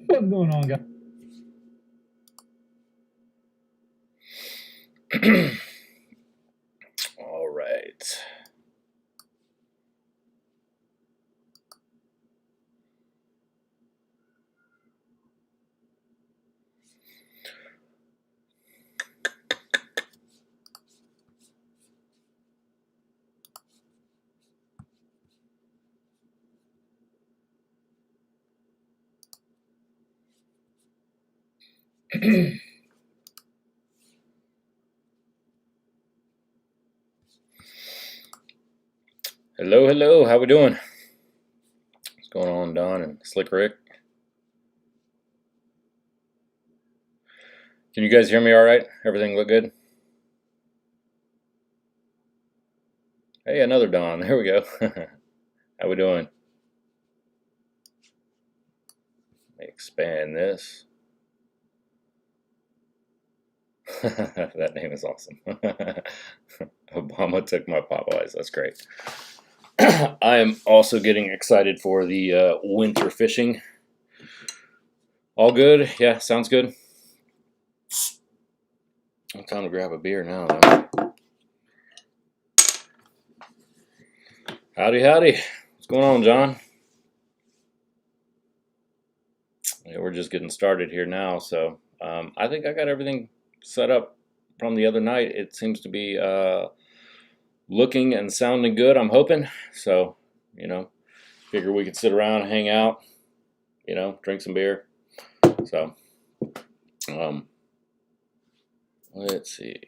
What's going on, guys? All right. Hello, hello. How we doing? What's going on, Don and Slick Rick? Can you guys hear me all right? Everything look good? Hey, another Don. There we go. How we doing? Let me expand this. That name is awesome. Obama took my Popeyes. That's great. I am also getting excited for the winter fishing. All good? Yeah, sounds good. I'm time to grab a beer now, though. Howdy, howdy. What's going on, John? Yeah, we're just getting started here now, so I think I got everything set up from the other night. It seems to be looking and sounding good, I'm hoping. So, figure we could sit around, hang out, drink some beer. So, let's see.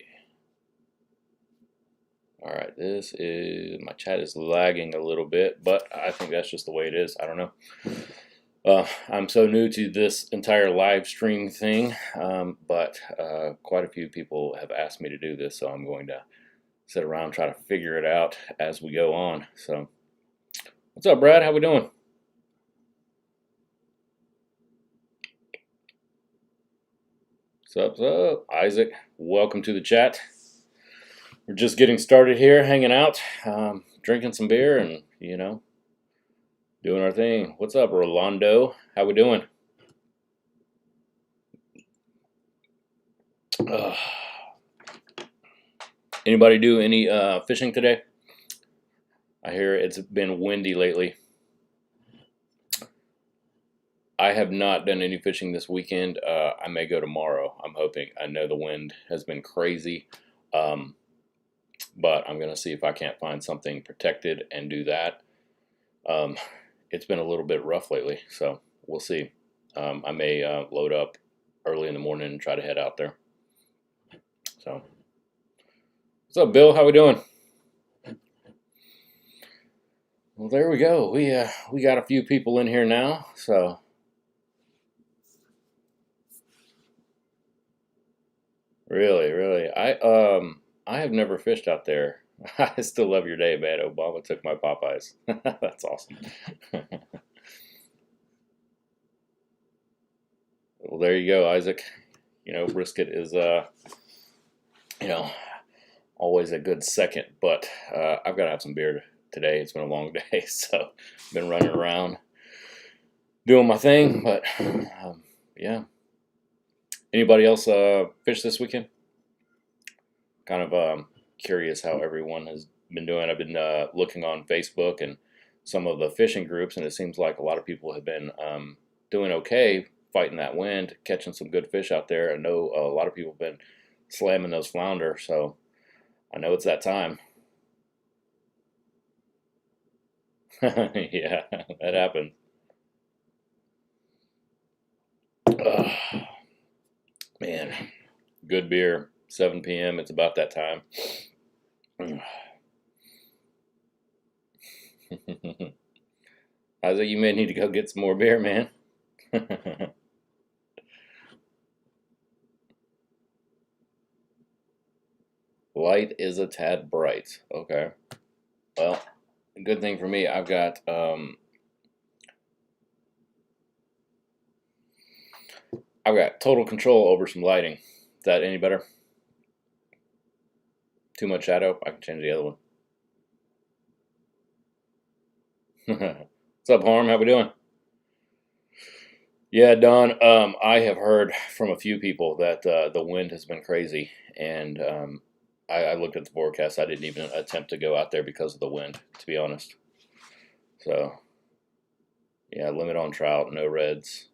All right, my chat is lagging a little bit, but I think that's just the way it is. I don't know. I'm so new to this entire live stream thing, but quite a few people have asked me to do this, so I'm going to sit around and try to figure it out as we go on. So, what's up, Brad? How we doing? What's up? Isaac, welcome to the chat. We're just getting started here, hanging out, drinking some beer, and doing our thing. What's up, Rolando? How we doing? Anybody do any fishing today? I hear it's been windy lately. I have not done any fishing this weekend. I may go tomorrow. I'm hoping. I know the wind has been crazy, but I'm gonna see if I can't find something protected and do that. It's been a little bit rough lately, so we'll see. I may load up early in the morning and try to head out there. So, what's up, Bill? How we doing? Well, there we go. We got a few people in here now, so. Really, really. I have never fished out there. I still love your day, man. Obama took my Popeyes. That's awesome. Well, there you go, Isaac. Brisket is always a good second, but I've got to have some beer today. It's been a long day, so I've been running around doing my thing, but yeah. Anybody else fish this weekend? Kind of curious how everyone has been doing. I've been looking on Facebook and some of the fishing groups, and it seems like a lot of people have been doing okay fighting that wind, catching some good fish out there. I know a lot of people have been slamming those flounder, so I know it's that time. Yeah, that happened. Man, good beer. 7 p.m. It's about that time. Isaac, you may need to go get some more beer, man. Light is a tad bright. Okay. Well, good thing for me, I've got total control over some lighting. Is that any better? Too much shadow? I can change the other one. What's up, Harm? How we doing? Yeah, Don. I have heard from a few people that the wind has been crazy, and I looked at the forecast. I didn't even attempt to go out there because of the wind, to be honest. So yeah, limit on trout, no reds,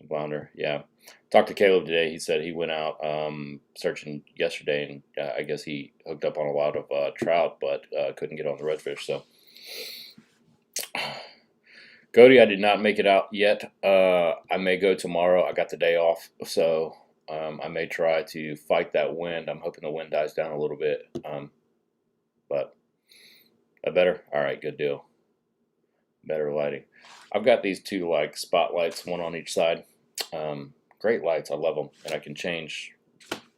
flounder. Yeah, talked to Caleb today. He said he went out searching yesterday, and I guess he hooked up on a lot of trout, but couldn't get on the redfish. So Cody, I did not make it out yet. I may go tomorrow. I got the day off, so I may try to fight that wind. I'm hoping the wind dies down a little bit, but better. All right, good deal. Better lighting. I've got these two like spotlights, one on each side. Great lights. I love them, and I can change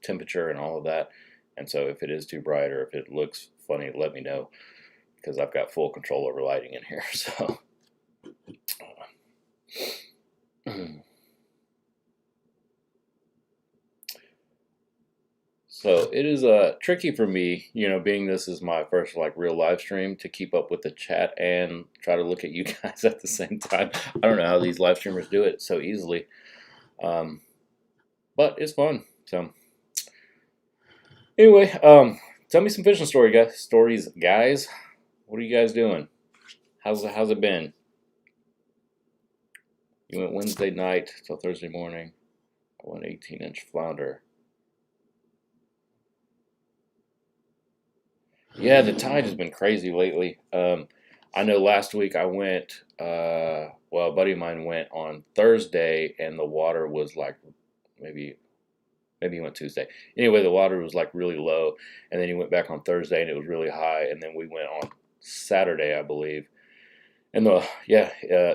temperature and all of that. And so if it is too bright or if it looks funny, let me know because I've got full control over lighting in here. So. So it is tricky for me, being this is my first like real live stream to keep up with the chat and try to look at you guys at the same time. I don't know how these live streamers do it so easily, but it's fun. So anyway, tell me some fishing stories, guys. What are you guys doing? How's it been? You went Wednesday night till Thursday morning. I went 18-inch flounder. Yeah, the tide has been crazy lately. I know last week I went, well, a buddy of mine went on Thursday and the water was like maybe he went Tuesday. Anyway, the water was like really low, and then he went back on Thursday and it was really high, and then we went on Saturday, I believe. And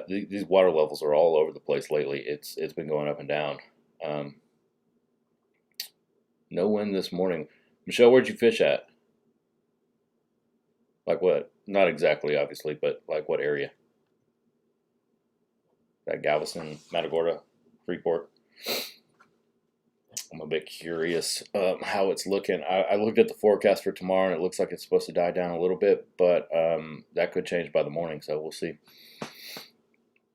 these water levels are all over the place lately. It's been going up and down. No wind this morning. Michelle, where'd you fish at? Like what? Not exactly, obviously, but like what area? That Galveston, Matagorda, Freeport. I'm a bit curious how it's looking. I looked at the forecast for tomorrow, and it looks like it's supposed to die down a little bit, but that could change by the morning, so we'll see.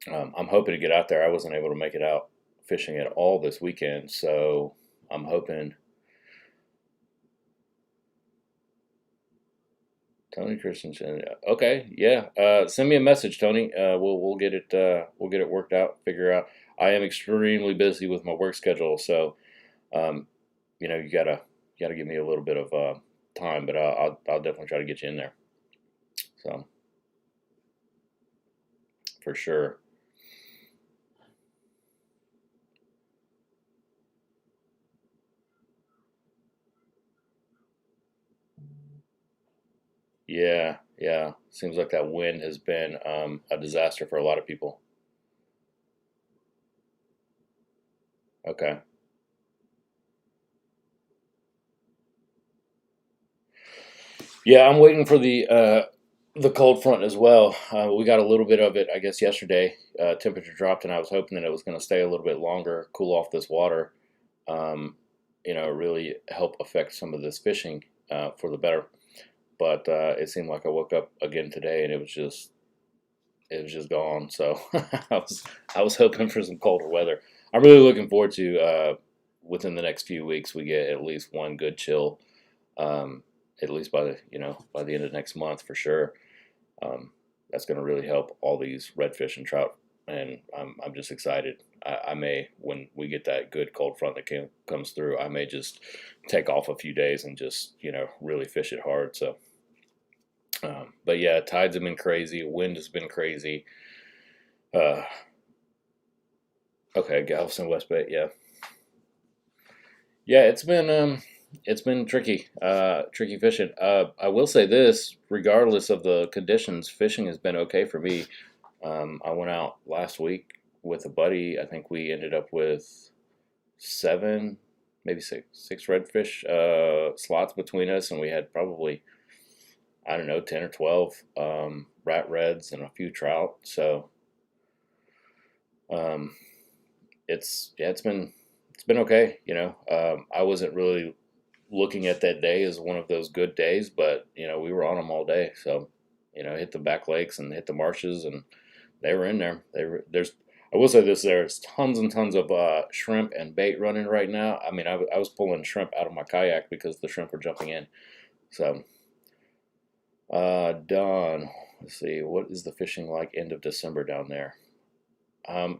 I'm hoping to get out there. I wasn't able to make it out fishing at all this weekend, so I'm hoping. Tony Christensen. Okay, yeah. Send me a message, Tony. We'll get it worked out. Figure out. I am extremely busy with my work schedule, so you gotta give me a little bit of time, but I'll definitely try to get you in there. So for sure. Yeah, yeah. Seems like that wind has been a disaster for a lot of people. Okay. Yeah, I'm waiting for the cold front as well. We got a little bit of it, I guess, yesterday. Temperature dropped, and I was hoping that it was going to stay a little bit longer, cool off this water. Um, really help affect some of this fishing for the better. But it seemed like I woke up again today, and it was just gone. So I was hoping for some colder weather. I'm really looking forward to within the next few weeks we get at least one good chill. At least by the end of next month for sure. That's going to really help all these redfish and trout, and I'm just excited. I may, when we get that good cold front that comes through, I may just take off a few days and just really fish it hard. So, but yeah, tides have been crazy, wind has been crazy. Okay, Galveston, West Bay, yeah, it's been tricky, tricky fishing. I will say this: regardless of the conditions, fishing has been okay for me. I went out last week with a buddy. I think we ended up with 7, maybe six redfish slots between us, and we had probably, I don't know, 10 or 12 rat reds and a few trout. So it's been okay. I wasn't really looking at that day as one of those good days, but we were on them all day. So hit the back lakes and hit the marshes, and they were in there. I will say this: there's tons and tons of shrimp and bait running right now. I mean, I was pulling shrimp out of my kayak because the shrimp were jumping in. So, Don, let's see, what is the fishing like end of December down there? Um,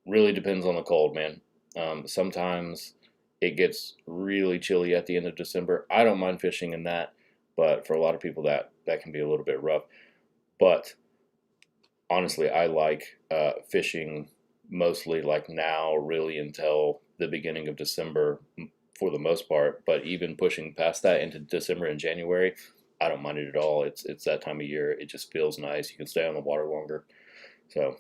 really depends on the cold, man. Sometimes it gets really chilly at the end of December. I don't mind fishing in that, but for a lot of people that can be a little bit rough. But honestly, I like fishing mostly like now, really until the beginning of December for the most part. But even pushing past that into December and January, I don't mind it at all. It's that time of year. It just feels nice. You can stay on the water longer. So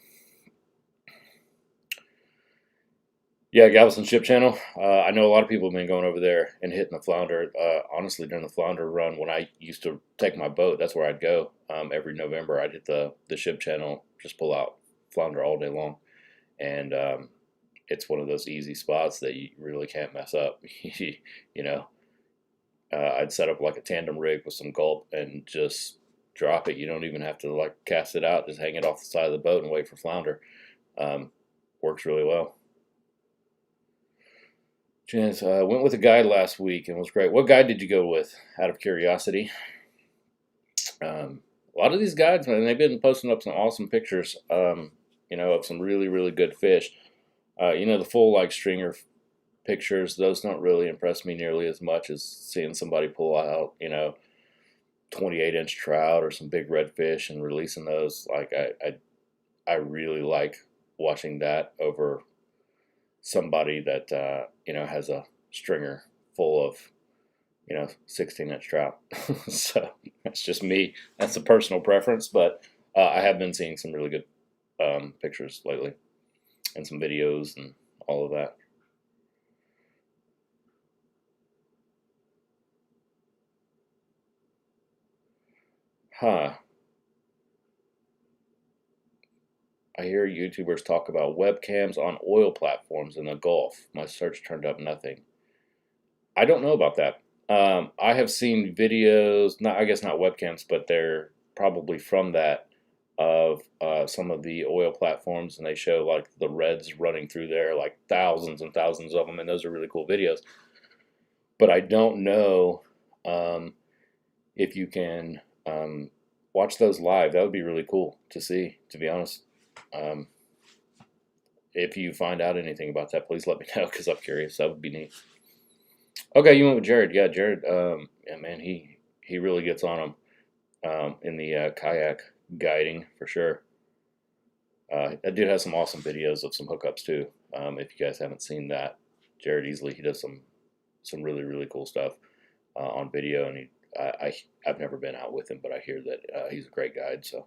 yeah, Galveston Ship Channel. I know a lot of people have been going over there and hitting the flounder. Honestly, during the flounder run, when I used to take my boat, that's where I'd go. Every November, I'd hit the Ship Channel, just pull out flounder all day long, and it's one of those easy spots that you really can't mess up. You know, I'd set up like a tandem rig with some Gulp and just drop it. You don't even have to like cast it out; just hang it off the side of the boat and wait for flounder. Works really well. Chance, went with a guide last week and was great. What guide did you go with? Out of curiosity. A lot of these guides, man, they've been posting up some awesome pictures. Of some really really good fish. The full like stringer pictures. Those don't really impress me nearly as much as seeing somebody pull out 28-inch trout or some big redfish and releasing those. Like I really like watching that over somebody that has a stringer full of 16-inch trout. So that's just me. That's a personal preference, but I have been seeing some really good pictures lately and some videos and all of that. Huh. I hear YouTubers talk about webcams on oil platforms in the Gulf. My search turned up nothing. I don't know about that. I have seen videos, not I guess not webcams, but they're probably from that of some of the oil platforms, and they show like the reds running through there, like thousands and thousands of them, and those are really cool videos. But I don't know um, if you can watch those live. That would be really cool to see, to be honest. Um, if you find out anything about that, please let me know because I'm curious. That would be neat. Okay, you went with Jared. Yeah, Jared. Yeah, man, he really gets on them in the kayak guiding for sure. That dude has some awesome videos of some hookups too. If you guys haven't seen that, Jared Easley, he does some really really cool stuff on video, and I've never been out with him, but I hear that he's a great guide. So,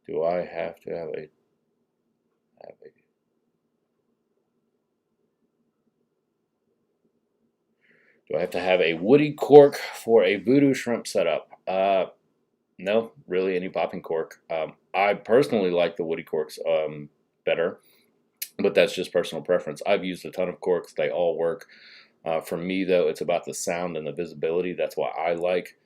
do I have to have a do I have to have a woody cork for a voodoo shrimp setup? No, really, any popping cork. I personally like the woody corks better, but that's just personal preference. I've used a ton of corks; they all work. For me, though, it's about the sound and the visibility. That's why I like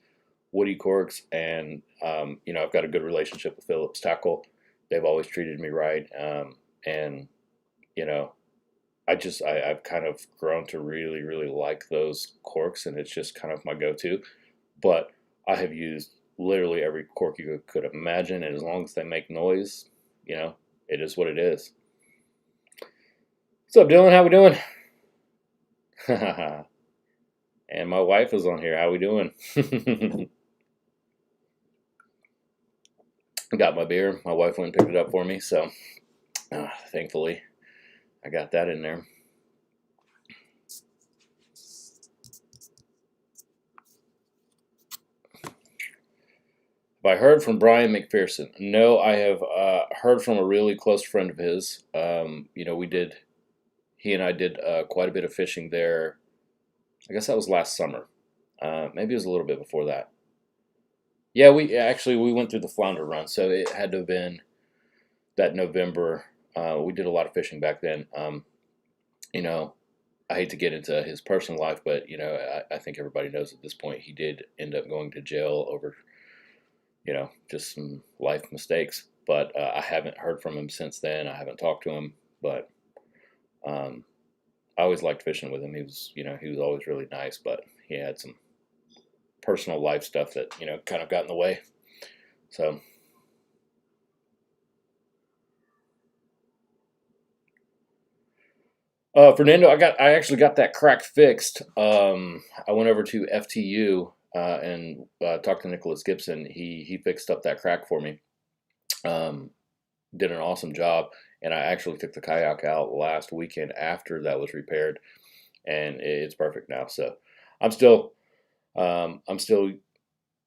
woody corks, and I've got a good relationship with Phillips Tackle. They've always treated me right, and you know, I've kind of grown to really really like those corks, and it's just kind of my go-to. But I have used literally every cork you could imagine, and as long as they make noise, it is what it is. What's up, Dylan? How we doing? And my wife is on here. How we doing? Got my beer. My wife went and picked it up for me, so thankfully I got that in there. Have I heard from Brian McPherson? No, I have heard from a really close friend of his. He and I did quite a bit of fishing there. I guess that was last summer. Maybe it was a little bit before that. Yeah, we went through the flounder run, so it had to have been that November. We did a lot of fishing back then. You know, I hate to get into his personal life, but I think everybody knows at this point he did end up going to jail over just some life mistakes. But I haven't heard from him since then. I haven't talked to him, but um, I always liked fishing with him. He was always really nice, but he had some personal life stuff that kind of got in the way. So, Fernando, I actually got that crack fixed. I went over to FTU and talked to Nicholas Gibson. He fixed up that crack for me. Um, did an awesome job, and I actually took the kayak out last weekend after that was repaired, and it's perfect now. So I'm still out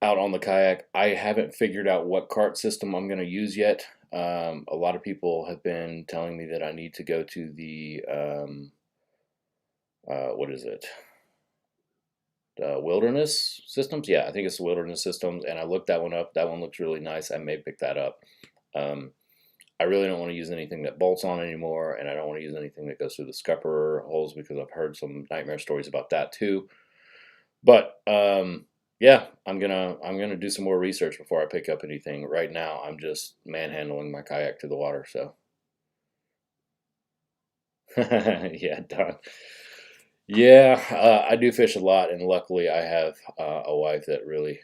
on the kayak. I haven't figured out what cart system I'm going to use yet. A lot of people have been telling me that I need to go to the what is it? Wilderness Systems. Yeah, I think it's the Wilderness Systems, and I looked that one up. That one looks really nice. I may pick that up. Um, I really don't want to use anything that bolts on anymore, and I don't want to use anything that goes through the scupper holes because I've heard some nightmare stories about that too. But yeah, I'm gonna do some more research before I pick up anything. Right now, I'm just manhandling my kayak to the water. So yeah, Don. Yeah, I do fish a lot, and luckily I have a wife that really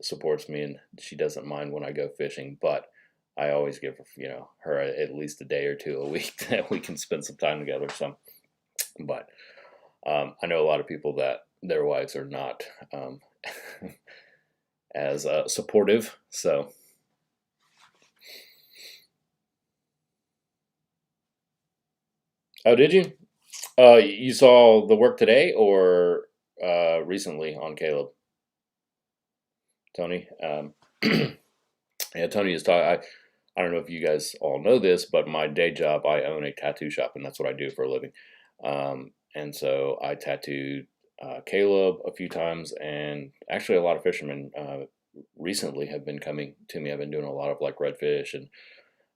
supports me, and she doesn't mind when I go fishing. But I always give her at least a day or two a week that we can spend some time together. So, but I know a lot of people that their wives are not as supportive. So, oh, did you? You saw the work today or recently on Caleb, Tony? Yeah, Tony is talking. I don't know if you guys all know this, but my day job, I own a tattoo shop, and that's what I do for a living. And so I tattooed Caleb a few times, and actually a lot of fishermen recently have been coming to me. I've been doing a lot of like redfish, and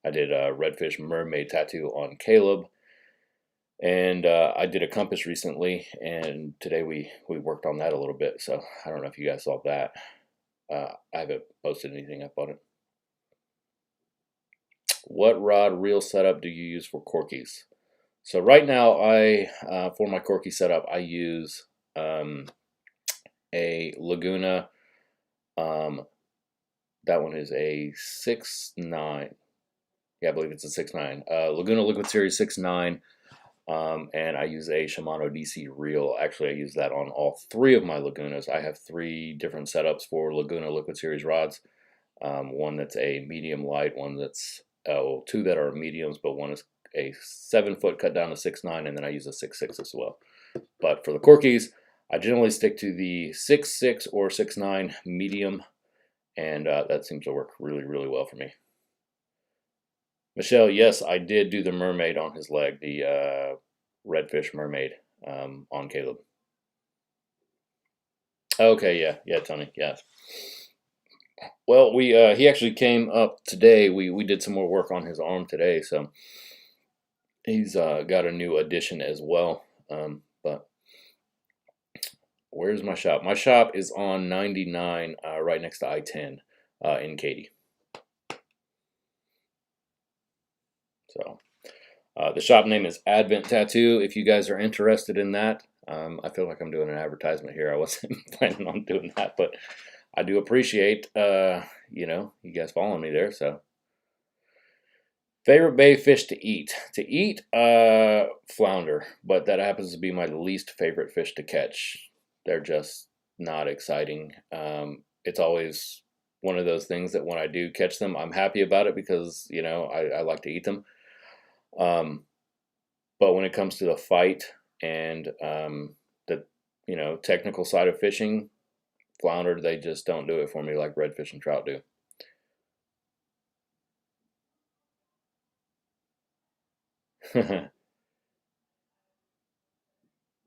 I did a redfish mermaid tattoo on Caleb, and I did a compass recently, and today we worked on that a little bit. So I don't know if you guys saw that. I haven't posted anything up on it. What rod reel setup do you use for Corkies? So right now, for my Corky setup, I use a Laguna. That one is a 6.9. Yeah, I believe it's a 6.9. Laguna Liquid Series 6.9. And I use a Shimano DC reel. Actually, I use that on all three of my Lagunas. I have three different setups for Laguna Liquid Series rods. One that's a medium light, one that's two that are mediums, but one is a 7-foot cut down to 6.9, and then I use a 6.6 as well. But for the Corkies, I generally stick to the 6.6 or 6.9 medium, and that seems to work really, really well for me. Michelle, yes, I did do the mermaid on his leg, the redfish mermaid on Caleb. Okay, yeah, Tony, yes. Well, he actually came up today. We did some more work on his arm today, so he's got a new addition as well. But where's my shop? My shop is on 99, right next to I-10 in Katy. So the shop name is Advent Tattoo. If you guys are interested in that, I feel like I'm doing an advertisement here. I wasn't planning on doing that, but I do appreciate you guys following me there. So favorite bay fish to eat. To eat, flounder, but that happens to be my least favorite fish to catch. They're just not exciting. It's always one of those things that when I do catch them, I'm happy about it because I like to eat them. But when it comes to the fight and the technical side of fishing, flounder, they just don't do it for me like redfish and trout do.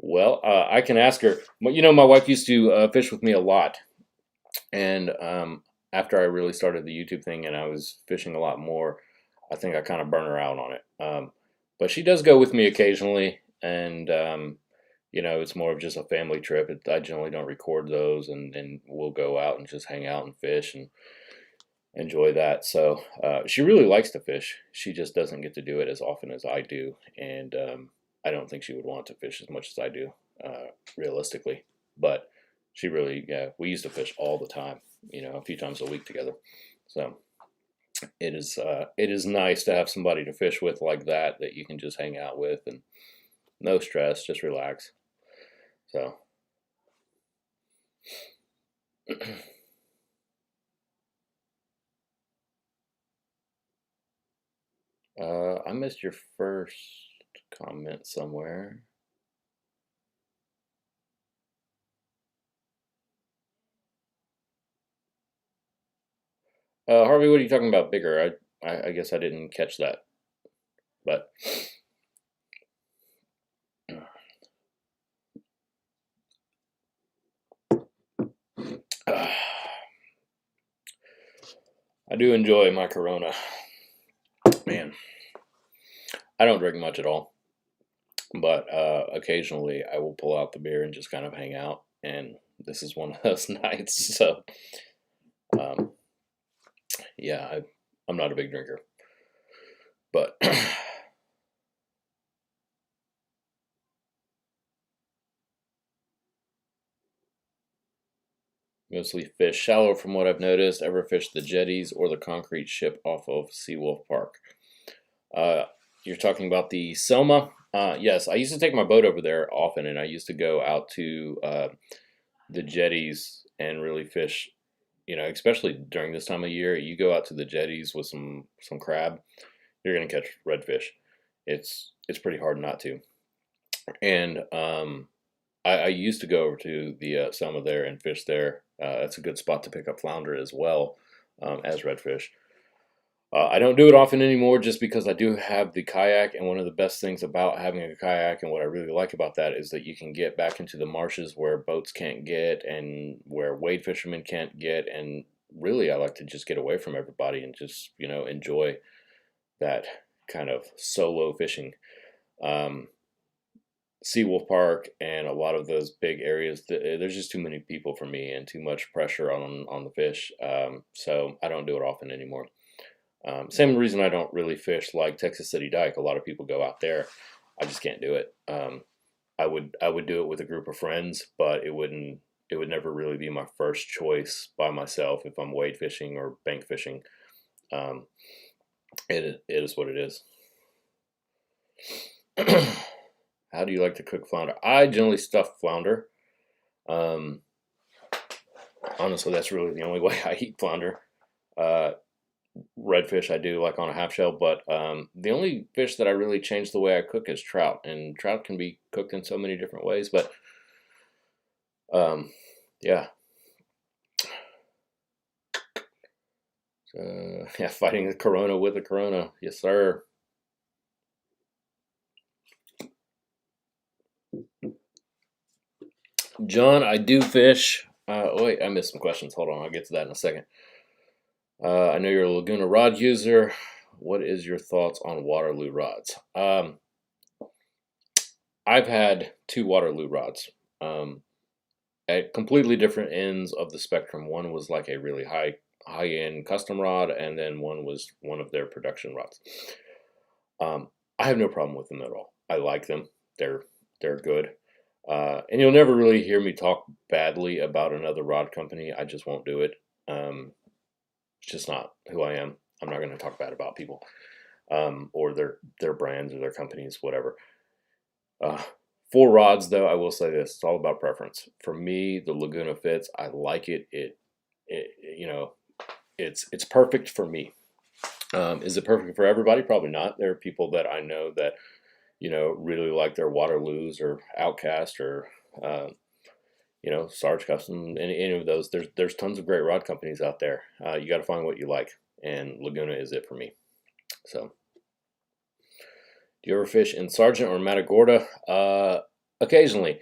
Well, I can ask her. My wife used to fish with me a lot, and after I really started the YouTube thing and I was fishing a lot more, I think I kind of burn her out on it. But she does go with me occasionally, and it's more of just a family trip. I generally don't record those, and we'll go out and just hang out and fish, and enjoy that. So she really likes to fish. She just doesn't get to do it as often as I do, and I don't think she would want to fish as much as I do, realistically. But she really, yeah, we used to fish all the time, a few times a week together. So it is nice to have somebody to fish with like that you can just hang out with, and no stress, just relax. So I missed your first comment somewhere. Harvey, what are you talking about bigger? I guess I didn't catch that, but I do enjoy my Corona. Man, I don't drink much at all, but occasionally I will pull out the beer and just kind of hang out, and this is one of those nights. So, yeah, I'm not a big drinker, but mostly fish shallow from what I've noticed. Ever fished the jetties or the concrete ship off of Seawolf Park? You're talking about the Selma? Yes, I used to take my boat over there often, and I used to go out to the jetties and really fish. Especially during this time of year, you go out to the jetties with some crab, you're gonna catch redfish. It's pretty hard not to. And I used to go over to the Selma there and fish there. That's a good spot to pick up flounder as well, as redfish. I don't do it often anymore just because I do have the kayak, and one of the best things about having a kayak and what I really like about that is that you can get back into the marshes where boats can't get and where wade fishermen can't get, and really I like to just get away from everybody and just, enjoy that kind of solo fishing. Um, Seawolf Park and a lot of those big areas, there's just too many people for me and too much pressure on the fish, so I don't do it often anymore. Same reason I don't really fish like Texas City Dike. A lot of people go out there. I just can't do it. I would do it with a group of friends, but it would never really be my first choice by myself if I'm wade fishing or bank fishing. Um, it is what it is. How do you like to cook flounder? I generally stuff flounder. Um, Honestly, that's really the only way I eat flounder. Uh, Redfish I do like on a half shell, but the only fish that I really change the way I cook is trout, and trout can be cooked in so many different ways. But yeah, yeah, fighting the Corona with a Corona, yes sir. John, I do fish. Wait, I missed some questions. Hold on, I'll get to that in a second. I know you're a Laguna rod user. What is your thoughts on Waterloo rods? I've had two Waterloo rods at completely different ends of the spectrum. One was like a really high end custom rod, and then one was one of their production rods. I have no problem with them at all. I like them. They're good. And you'll never really hear me talk badly about another rod company. I just won't do it. It's just not who I am. I'm not going to talk bad about people, or their brands or their companies, whatever. For rods, though, I will say this: it's all about preference. For me, the Laguna fits. I like it. It's perfect for me. Is it perfect for everybody? Probably not. There are people that I know that really like their Waterloos or Outcast or Sarge Custom. Any of those. There's tons of great rod companies out there. You got to find what you like, and Laguna is it for me. So. Do you ever fish in Sargent or Matagorda? Occasionally.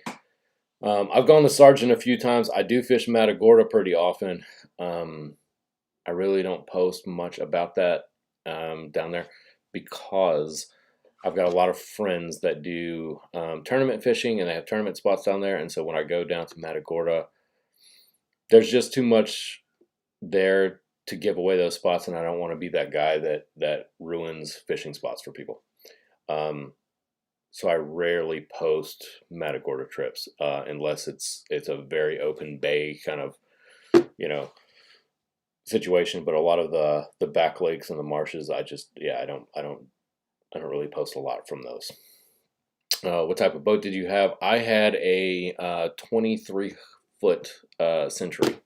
I've gone to Sargent a few times. I do fish Matagorda pretty often. I really don't post much about that down there because I've got a lot of friends that do tournament fishing, and they have tournament spots down there. And so when I go down to Matagorda, there's just too much there to give away those spots, and I don't want to be that guy that ruins fishing spots for people. So I rarely post Matagorda trips unless it's a very open bay kind of, you know, situation. But a lot of the back lakes and the marshes, I don't really post a lot from those. What type of boat did you have? I had a 23-foot Century.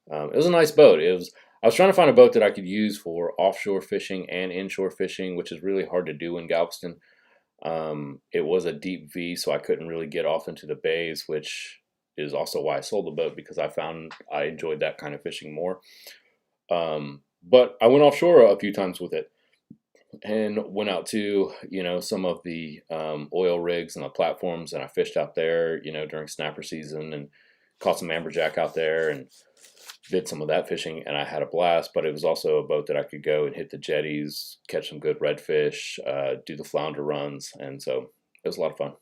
It was a nice boat. I was trying to find a boat that I could use for offshore fishing and inshore fishing, which is really hard to do in Galveston. It was a deep V, so I couldn't really get off into the bays, which is also why I sold the boat, because I found I enjoyed that kind of fishing more. But I went offshore a few times with it, and went out to, some of the oil rigs and the platforms, and I fished out there, during snapper season, and caught some amberjack out there and did some of that fishing, and I had a blast. But it was also a boat that I could go and hit the jetties, catch some good redfish, do the flounder runs, and so it was a lot of fun.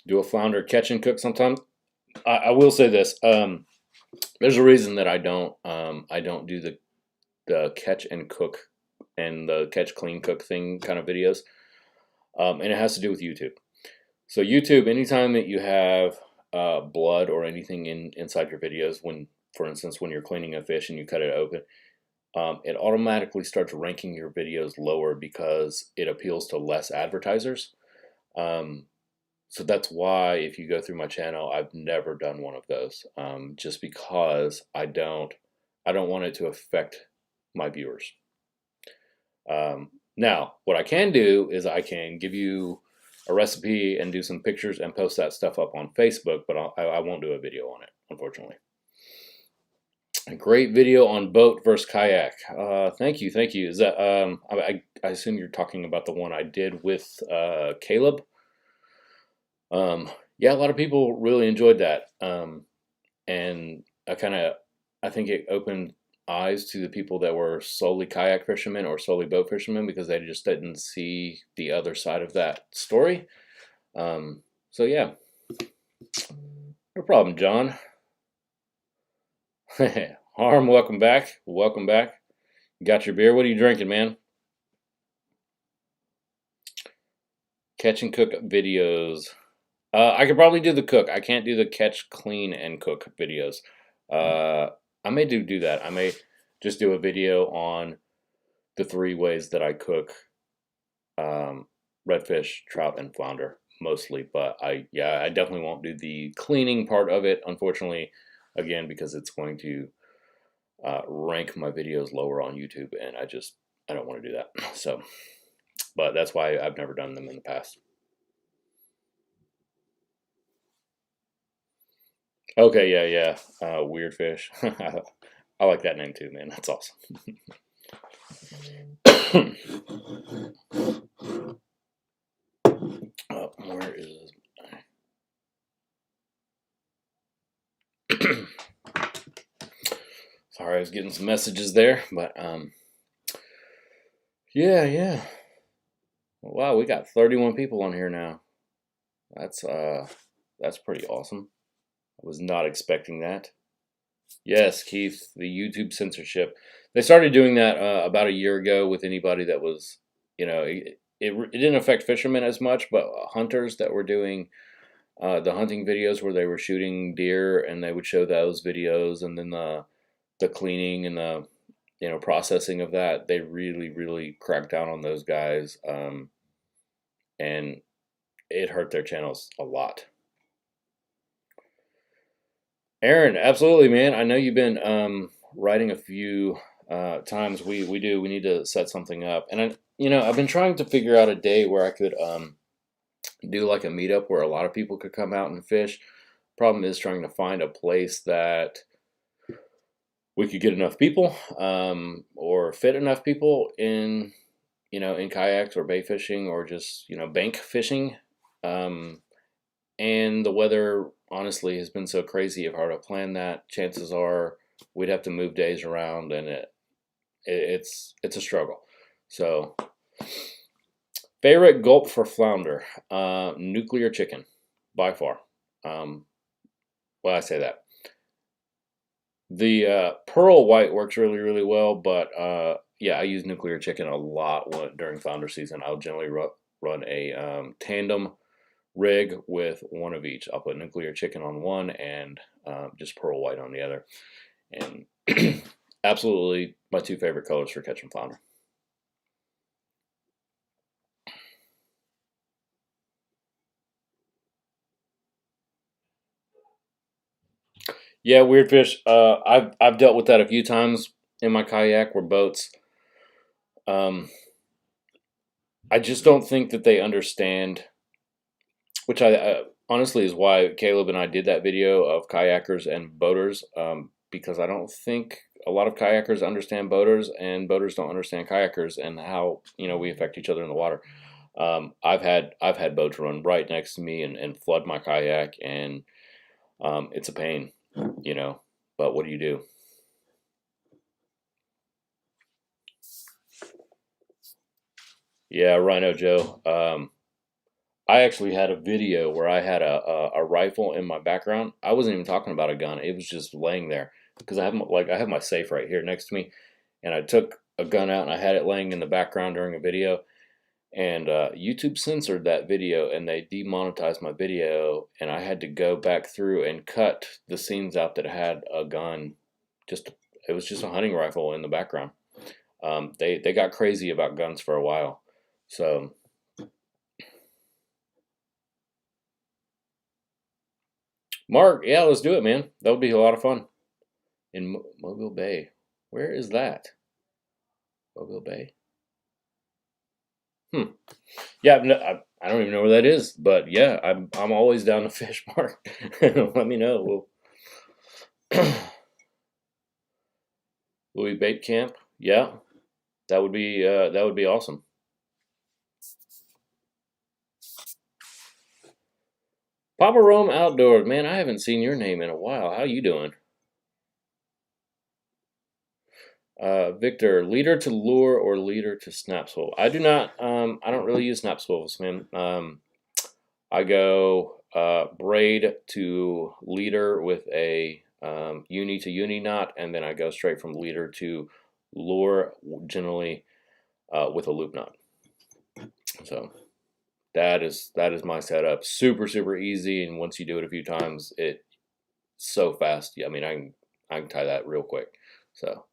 Do a flounder catch and cook sometimes. I will say this: there's a reason that I don't do the catch and cook and the catch clean cook thing kind of videos, and it has to do with YouTube. So YouTube, anytime that you have blood or anything inside your videos, for instance, when you're cleaning a fish and you cut it open, it automatically starts ranking your videos lower because it appeals to less advertisers. So that's why, if you go through my channel, I've never done one of those, just because I don't want it to affect my viewers. Now, what I can do is I can give you a recipe and do some pictures and post that stuff up on Facebook, but I won't do a video on it, unfortunately. A great video on boat versus kayak. Thank you. Is that I assume you're talking about the one I did with Caleb. Yeah, a lot of people really enjoyed that, and I think it opened eyes to the people that were solely kayak fishermen or solely boat fishermen, because they just didn't see the other side of that story. So yeah, no problem, John. Harm, welcome back. You got your beer? What are you drinking, man? Catch and cook videos. I could probably do the cook. I can't do the catch, clean, and cook videos. I may do that. I may just do a video on the 3 ways that I cook redfish, trout, and flounder mostly. But I definitely won't do the cleaning part of it, unfortunately, again, because it's going to rank my videos lower on YouTube, and I don't want to do that. So, but that's why I've never done them in the past. Okay, yeah. Weird fish. I like that name too, man. That's awesome. Where is Sorry, I was getting some messages there, but yeah. Wow, we got 31 people on here now. That's pretty awesome. I was not expecting that. Yes, Keith, the YouTube censorship. They started doing that about a year ago with anybody that was, it didn't affect fishermen as much, but hunters that were doing the hunting videos where they were shooting deer, and they would show those videos, and then the cleaning and the processing of that, they really cracked down on those guys, and it hurt their channels a lot. Aaron, absolutely, man. I know you've been writing a few times. We need to set something up, and I've been trying to figure out a day where I could do like a meetup where a lot of people could come out and fish. Problem is trying to find a place that we could get enough people, or fit enough people in kayaks or bay fishing, or just bank fishing. And the weather, honestly, has been so crazy. If I were to plan that, chances are we'd have to move days around, and it's a struggle. So, favorite gulp for flounder, nuclear chicken, by far. Well, I say that. The pearl white works really, really well, but yeah, I use nuclear chicken a lot during flounder season. I'll generally run a tandem rig with one of each. I'll put nuclear chicken on one and just pearl white on the other. And absolutely my two favorite colors for catching flounder. Yeah, weird fish. I've dealt with that a few times in my kayak where boats. Um, I just don't think that they understand, which I honestly is why Caleb and I did that video of kayakers and boaters. Because I don't think a lot of kayakers understand boaters, and boaters don't understand kayakers, and how we affect each other in the water. I've had boats run right next to me and flood my kayak, and it's a pain, But what do you do? Yeah, Rhino Joe. I actually had a video where I had a rifle in my background. I wasn't even talking about a gun. It was just laying there because I have my safe right here next to me, and I took a gun out and I had it laying in the background during a video. And YouTube censored that video and they demonetized my video, and I had to go back through and cut the scenes out that had a gun. It was just a hunting rifle in the background. They got crazy about guns for a while, so. Mark, yeah, let's do it, man. That would be a lot of fun. In Mobile Bay. Where is that? Mobile Bay? Yeah, no, I don't even know where that is, but yeah, I'm always down to fish, Mark. Let me know. Louis Bait Camp. Yeah, that would be awesome. Papa Rome Outdoors, man. I haven't seen your name in a while. How you doing? Victor, leader to lure or leader to snap swivel? I do not. I don't really use snap swivels, man. I go braid to leader with a uni to uni knot, and then I go straight from leader to lure, generally with a loop knot. So that is my setup. Super super easy, and once you do it a few times, it's so fast. Yeah, I mean I can tie that real quick. So.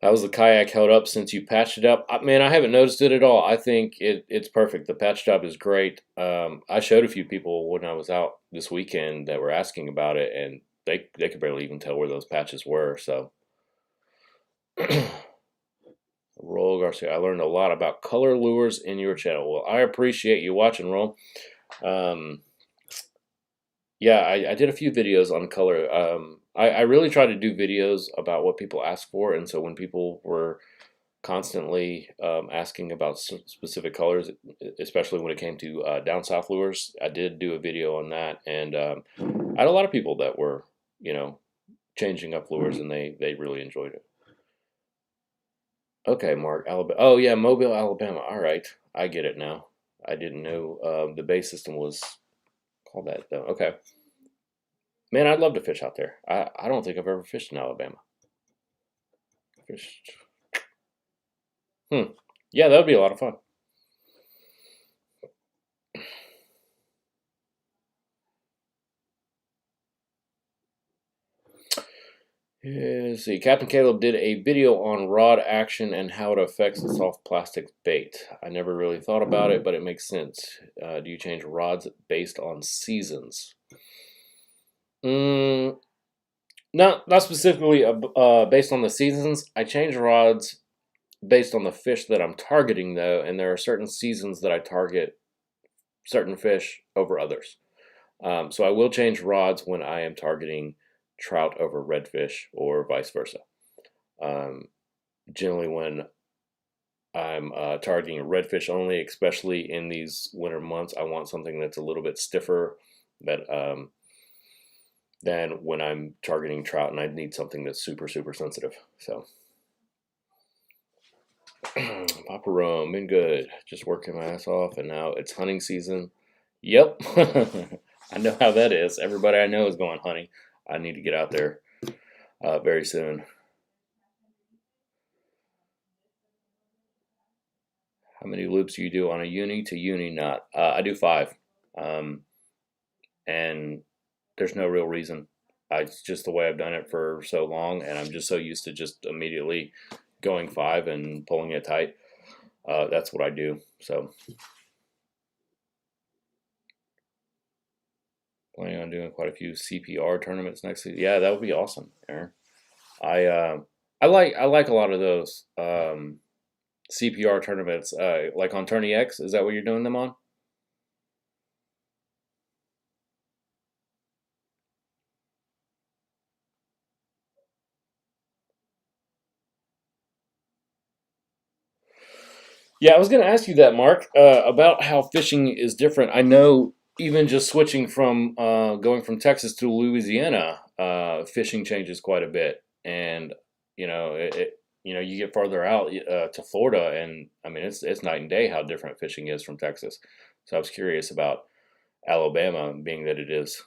How's the kayak held up since you patched it up? Man, I haven't noticed it at all. I think it's perfect. The patch job is great. I showed a few people when I was out this weekend that were asking about it, and they could barely even tell where those patches were. So, Roll Garcia, I learned a lot about color lures in your channel. Well, I appreciate you watching, Roll. Yeah, I did a few videos on color. I really try to do videos about what people ask for, and so when people were constantly asking about specific colors, especially when it came to down south lures, I did do a video on that, and I had a lot of people that were, changing up lures, and they really enjoyed it. Okay, Mark, Alabama. Oh yeah, Mobile, Alabama. All right, I get it now. I didn't know the base system was called that though. Okay. Man, I'd love to fish out there. I don't think I've ever fished in Alabama. Fished. Yeah, that would be a lot of fun. Let's see. Captain Caleb did a video on rod action and how it affects the soft plastic bait. I never really thought about it, but it makes sense. Do you change rods based on seasons? Not specifically based on the seasons. I change rods based on the fish that I'm targeting, though, and there are certain seasons that I target certain fish over others. So I will change rods when I am targeting trout over redfish or vice versa. Generally, when I'm targeting redfish only, especially in these winter months, I want something that's a little bit stiffer than when I'm targeting trout, and I need something that's super, super sensitive. So, Papa Rome, been good. Just working my ass off, and now it's hunting season. Yep. I know how that is. Everybody I know is going hunting. I need to get out there very soon. How many loops do you do on a uni to uni knot? I do 5, and there's no real reason. It's just the way I've done it for so long, and I'm just so used to just immediately going 5 and pulling it tight. That's what I do. So, planning on doing quite a few CPR tournaments next season. Yeah, that would be awesome, Aaron. I like a lot of those CPR tournaments, like on Tourney X. Is that what you're doing them on? Yeah, I was going to ask you that, Mark, about how fishing is different. I know even just switching from going from Texas to Louisiana, fishing changes quite a bit, and you get farther out to Florida, and I mean it's night and day how different fishing is from Texas. So I was curious about Alabama, being that it is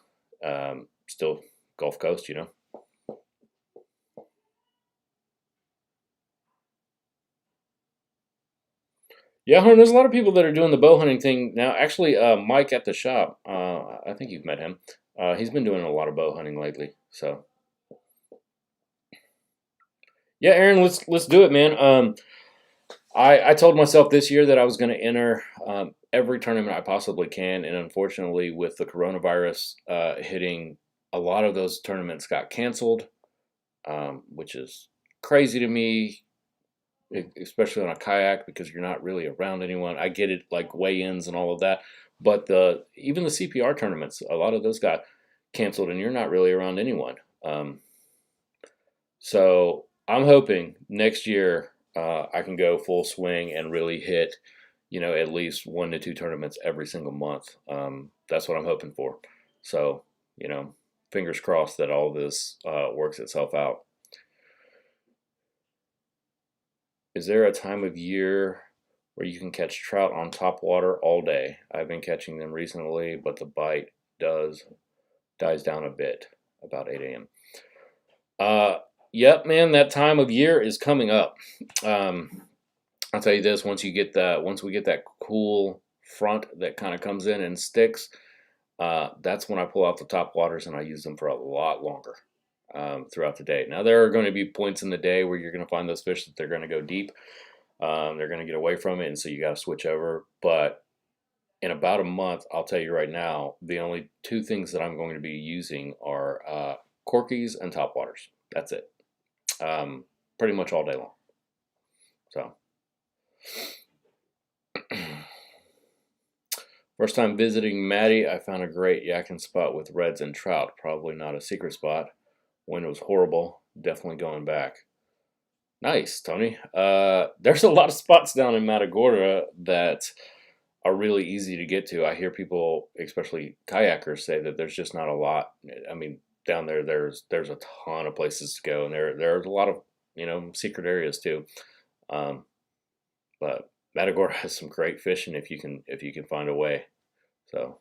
still Gulf Coast, you know. Yeah, there's a lot of people that are doing the bow hunting thing now. Actually, Mike at the shop, I think you've met him. He's been doing a lot of bow hunting lately. So yeah, Aaron, let's do it, man. I told myself this year that I was going to enter every tournament I possibly can, and unfortunately, with the coronavirus hitting, a lot of those tournaments got canceled, which is crazy to me, especially on a kayak because you're not really around anyone. I get it, like weigh-ins and all of that, but even the CPR tournaments, a lot of those got canceled, and you're not really around anyone. So I'm hoping next year I can go full swing and really hit, at least 1 to 2 tournaments every single month. That's what I'm hoping for. So, fingers crossed that all this works itself out. Is there a time of year where you can catch trout on top water all day? I've been catching them recently, but the bite dies down a bit about 8 a.m. Yep, man, that time of year is coming up. I'll tell you this: once we get that cool front that kind of comes in and sticks, that's when I pull out the top waters and I use them for a lot longer throughout the day. Now there are going to be points in the day where you're going to find those fish that they're going to go deep. They're going to get away from it, and so you got to switch over. But in about a month, I'll tell you right now, the only 2 things that I'm going to be using are Corkies and topwaters. That's it. Pretty much all day long. So, first time visiting Maddie, I found a great yakking spot with reds and trout. Probably not a secret spot. Wind was horrible. Definitely going back. Nice, Tony. There's a lot of spots down in Matagorda that are really easy to get to. I hear people, especially kayakers, say that there's just not a lot. I mean, down there, there's a ton of places to go, and there's a lot of secret areas too. But Matagorda has some great fishing if you can find a way. So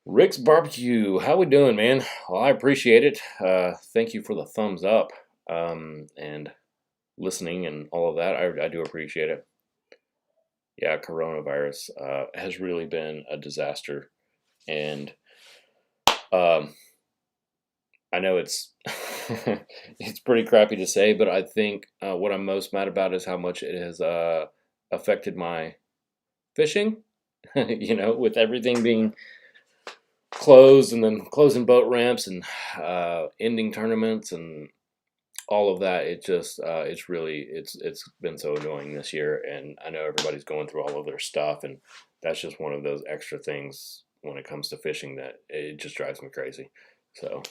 Rick's Barbecue, how we doing, man? Well, I appreciate it. Thank you for the thumbs up and listening and all of that. I do appreciate it. Yeah, coronavirus has really been a disaster, and um, I know it's it's pretty crappy to say, but I think what I'm most mad about is how much it has affected my fishing. With everything being closed and then closing boat ramps and ending tournaments and all of that. It's been so annoying this year, and I know everybody's going through all of their stuff, and that's just one of those extra things when it comes to fishing that it just drives me crazy. So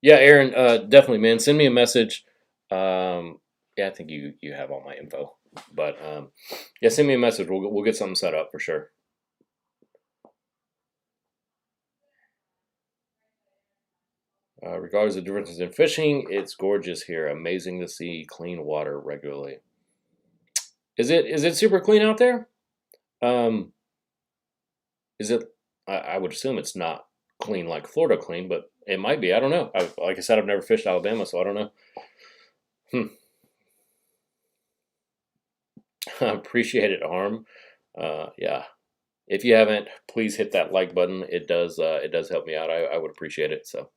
yeah, Aaron, definitely, man. Send me a message. Yeah, I think you have all my info, but yeah, send me a message. We'll get something set up for sure. Regardless of differences in fishing, it's gorgeous here. Amazing to see clean water regularly. Is it super clean out there? Um, is it? I would assume it's not clean like Florida clean, but it might be. I don't know. Like I said, I've never fished Alabama, so I don't know. Hmm. I appreciate it, Harm. Yeah. If you haven't, please hit that like button. It does help me out. I would appreciate it. So.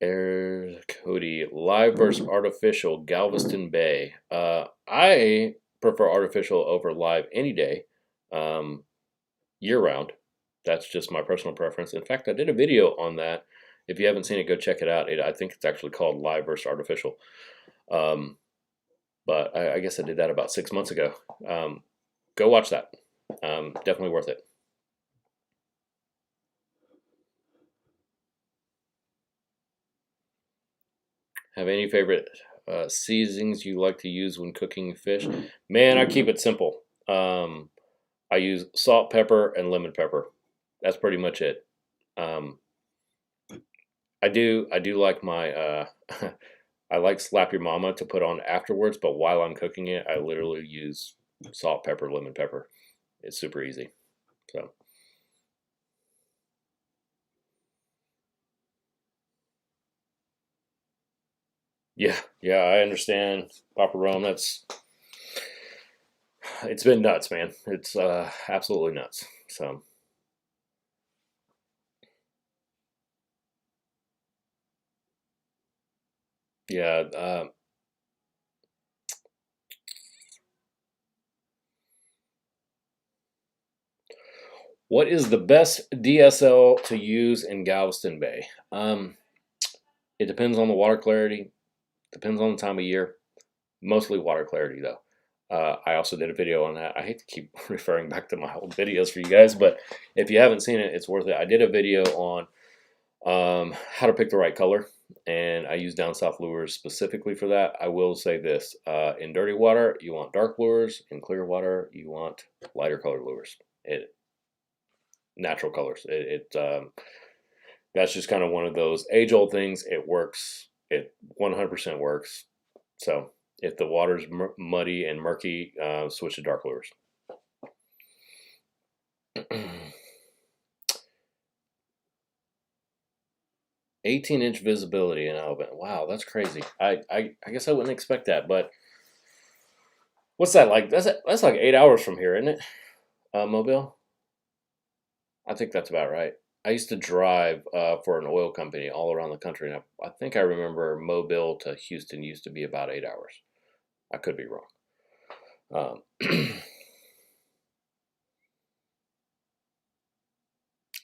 Air Cody, live versus artificial, Galveston Bay. I prefer artificial over live any day, um, year round. That's just my personal preference. In fact, I did a video on that. If you haven't seen it, go check it out. I think it's actually called Live versus Artificial. Um, but I guess I did that about 6 months ago. Go watch that. Definitely worth it. Have any favorite seasonings you like to use when cooking fish? Man, I keep it simple. I use salt, pepper, and lemon pepper. That's pretty much it. Um, I do like my I like Slap Your Mama to put on afterwards, but while I'm cooking it, I literally use salt, pepper, lemon pepper. It's super easy. So yeah, I understand, Papa Rome. It's been nuts, man. It's absolutely nuts. So yeah, what is the best DSL to use in Galveston Bay? It depends on the water clarity. Depends on the time of year. Mostly water clarity, though. I also did a video on that. I hate to keep referring back to my old videos for you guys, but if you haven't seen it, it's worth it. I did a video on how to pick the right color, and I use down south lures specifically for that. I will say this: in dirty water, you want dark lures. In clear water, you want lighter colored lures. It natural colors. That's just kind of one of those age old things. It works. It 100% works. So if the water's muddy and murky, switch to dark lures. 18-inch visibility in Alabama. Wow, that's crazy. I guess I wouldn't expect that, but what's that like? That's like 8 hours from here, isn't it? Mobile. I think that's about right. I used to drive for an oil company all around the country, and I think I remember Mobile to Houston used to be about 8 hours. I could be wrong.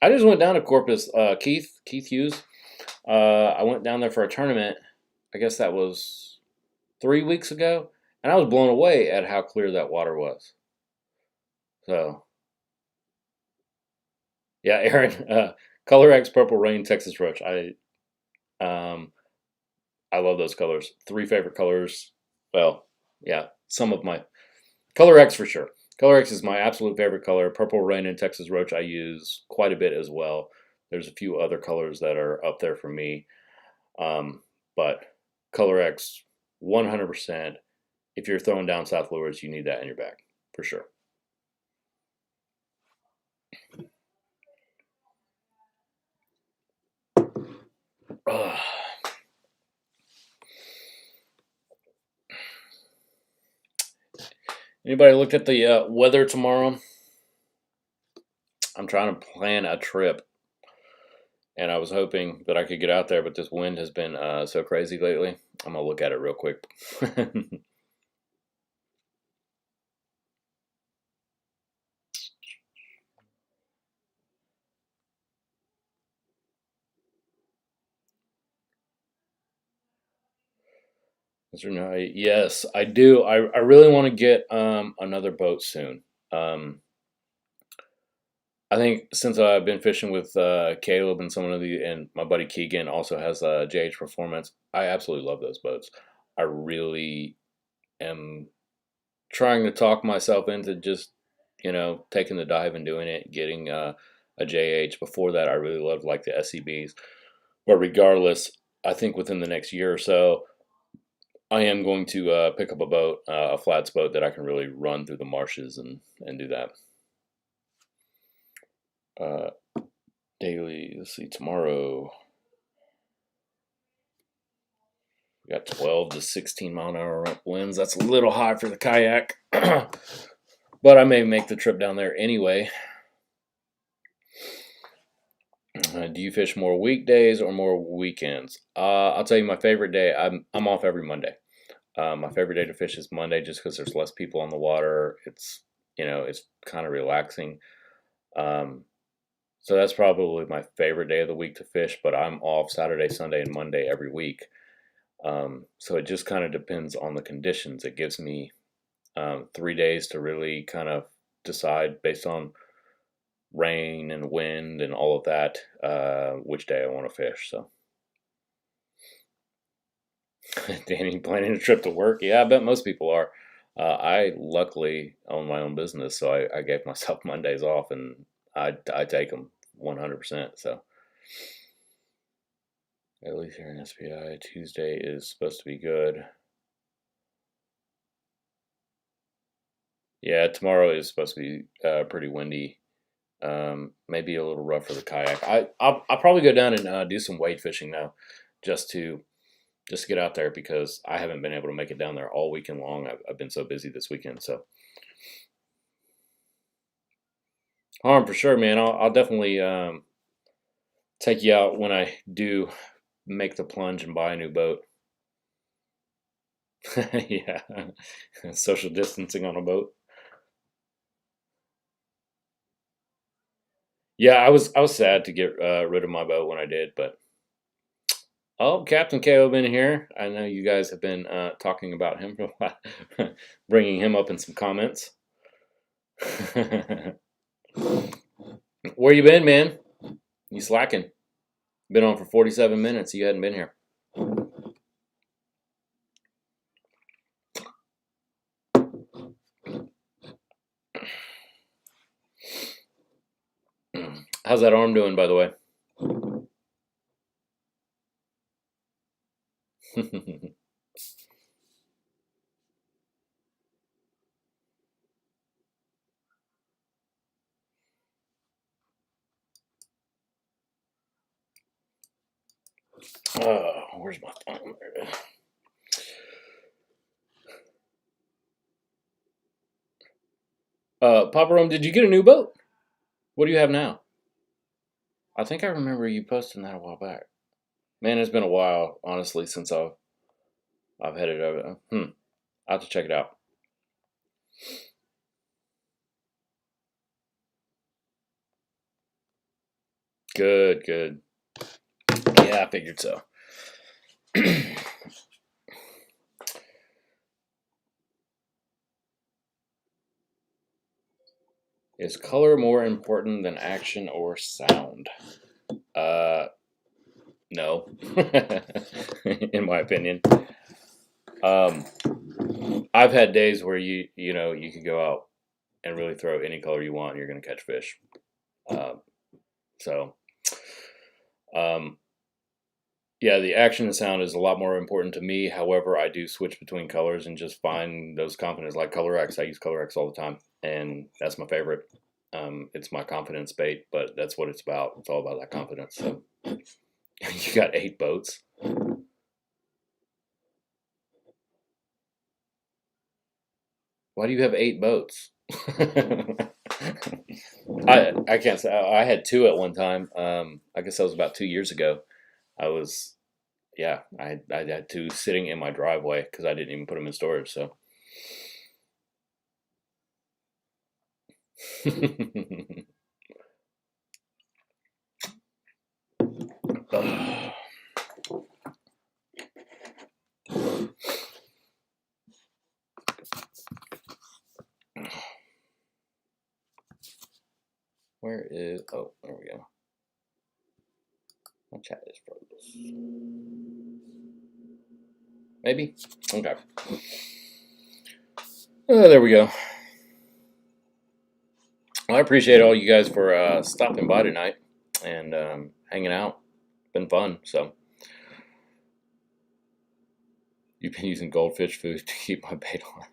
I just went down to Corpus. Keith Hughes. I went down there for a tournament. I guess that was 3 weeks ago, and I was blown away at how clear that water was. So yeah, Aaron, Color X Purple Rain Texas Roach. Um, I love those colors. Three favorite colors. Well, yeah, some of my Color X for sure. Color X is my absolute favorite color. Purple Rain and Texas Roach I use quite a bit as well. There's a few other colors that are up there for me. But Color X, 100%. If you're throwing down South lures, you need that in your bag for sure. Ugh. Anybody looked at the weather tomorrow? I'm trying to plan a trip, and I was hoping that I could get out there, but this wind has been so crazy lately. I'm gonna look at it real quick. Mr. Knight, yes, I do. I really want to get another boat soon. Um, I think since I've been fishing with Caleb and some of the, and my buddy Keegan also has JH Performance. I absolutely love those boats. I really am trying to talk myself into just taking the dive and doing it, getting a JH. Before that, I really loved like the SCBs, but regardless, I think within the next year or so, I am going to pick up a boat, a flats boat that I can really run through the marshes and do that. Uh, daily, let's see, tomorrow we got 12 to 16 mile an hour winds. That's a little high for the kayak, but I may make the trip down there anyway. Do you fish more weekdays or more weekends? I'll tell you my favorite day. I'm off every Monday. My favorite day to fish is Monday, just because there's less people on the water. It's it's kind of relaxing. Um, so that's probably my favorite day of the week to fish. But I'm off Saturday, Sunday, and Monday every week. So it just kind of depends on the conditions. It gives me 3 days to really kind of decide based on rain and wind and all of that, which day I want to fish. So, Danny, planning a trip to work? Yeah, I bet most people are. I luckily own my own business, so I gave myself Mondays off, and I take them 100%. So, at least here in SPI, Tuesday is supposed to be good. Yeah, tomorrow is supposed to be pretty windy. Maybe a little rough for the kayak. I'll probably go down and do some wade fishing now, just to get out there, because I haven't been able to make it down there all weekend long. I've been so busy this weekend. So, Harm, for sure, man. I'll definitely take you out when I do make the plunge and buy a new boat. Yeah, social distancing on a boat. Yeah, I was sad to get rid of my boat when I did, but oh, Captain KO been here. I know you guys have been talking about him for a while, bringing him up in some comments. Where you been, man? You slacking? Been on for 47 minutes. You hadn't been here. How's that arm doing, by the way? Where's my phone? There it is. Papa Rome, did you get a new boat? What do you have now? I think I remember you posting that a while back. Man, it's been a while, honestly, since I've headed over. I have to check it out. Good, good. Yeah, I figured so. Is color more important than action or sound? No, in my opinion. I've had days where you can go out and really throw any color you want, and you're going to catch fish. So, um, yeah, the action and sound is a lot more important to me. However, I do switch between colors and just find those confidence, like Color X. I use Color X all the time, and that's my favorite. It's my confidence bait, but that's what it's about. It's all about that confidence. So, you got 8 boats. Why do you have 8 boats? I can't say. I had 2 at one time. I guess that was about 2 years ago. I had 2 sitting in my driveway because I didn't even put them in storage. So. Where is? Oh, there we go. My chat is frozen. Maybe. Okay. There we go. Well, I appreciate all you guys for stopping by tonight and hanging out. Been fun. So, You've been using goldfish food to keep my bait on.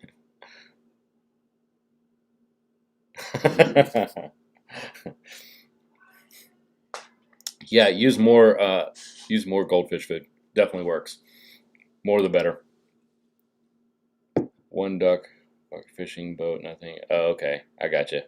Yeah, use more goldfish food. Definitely works. More the better. One duck, fishing boat, nothing. Oh, okay, I got you.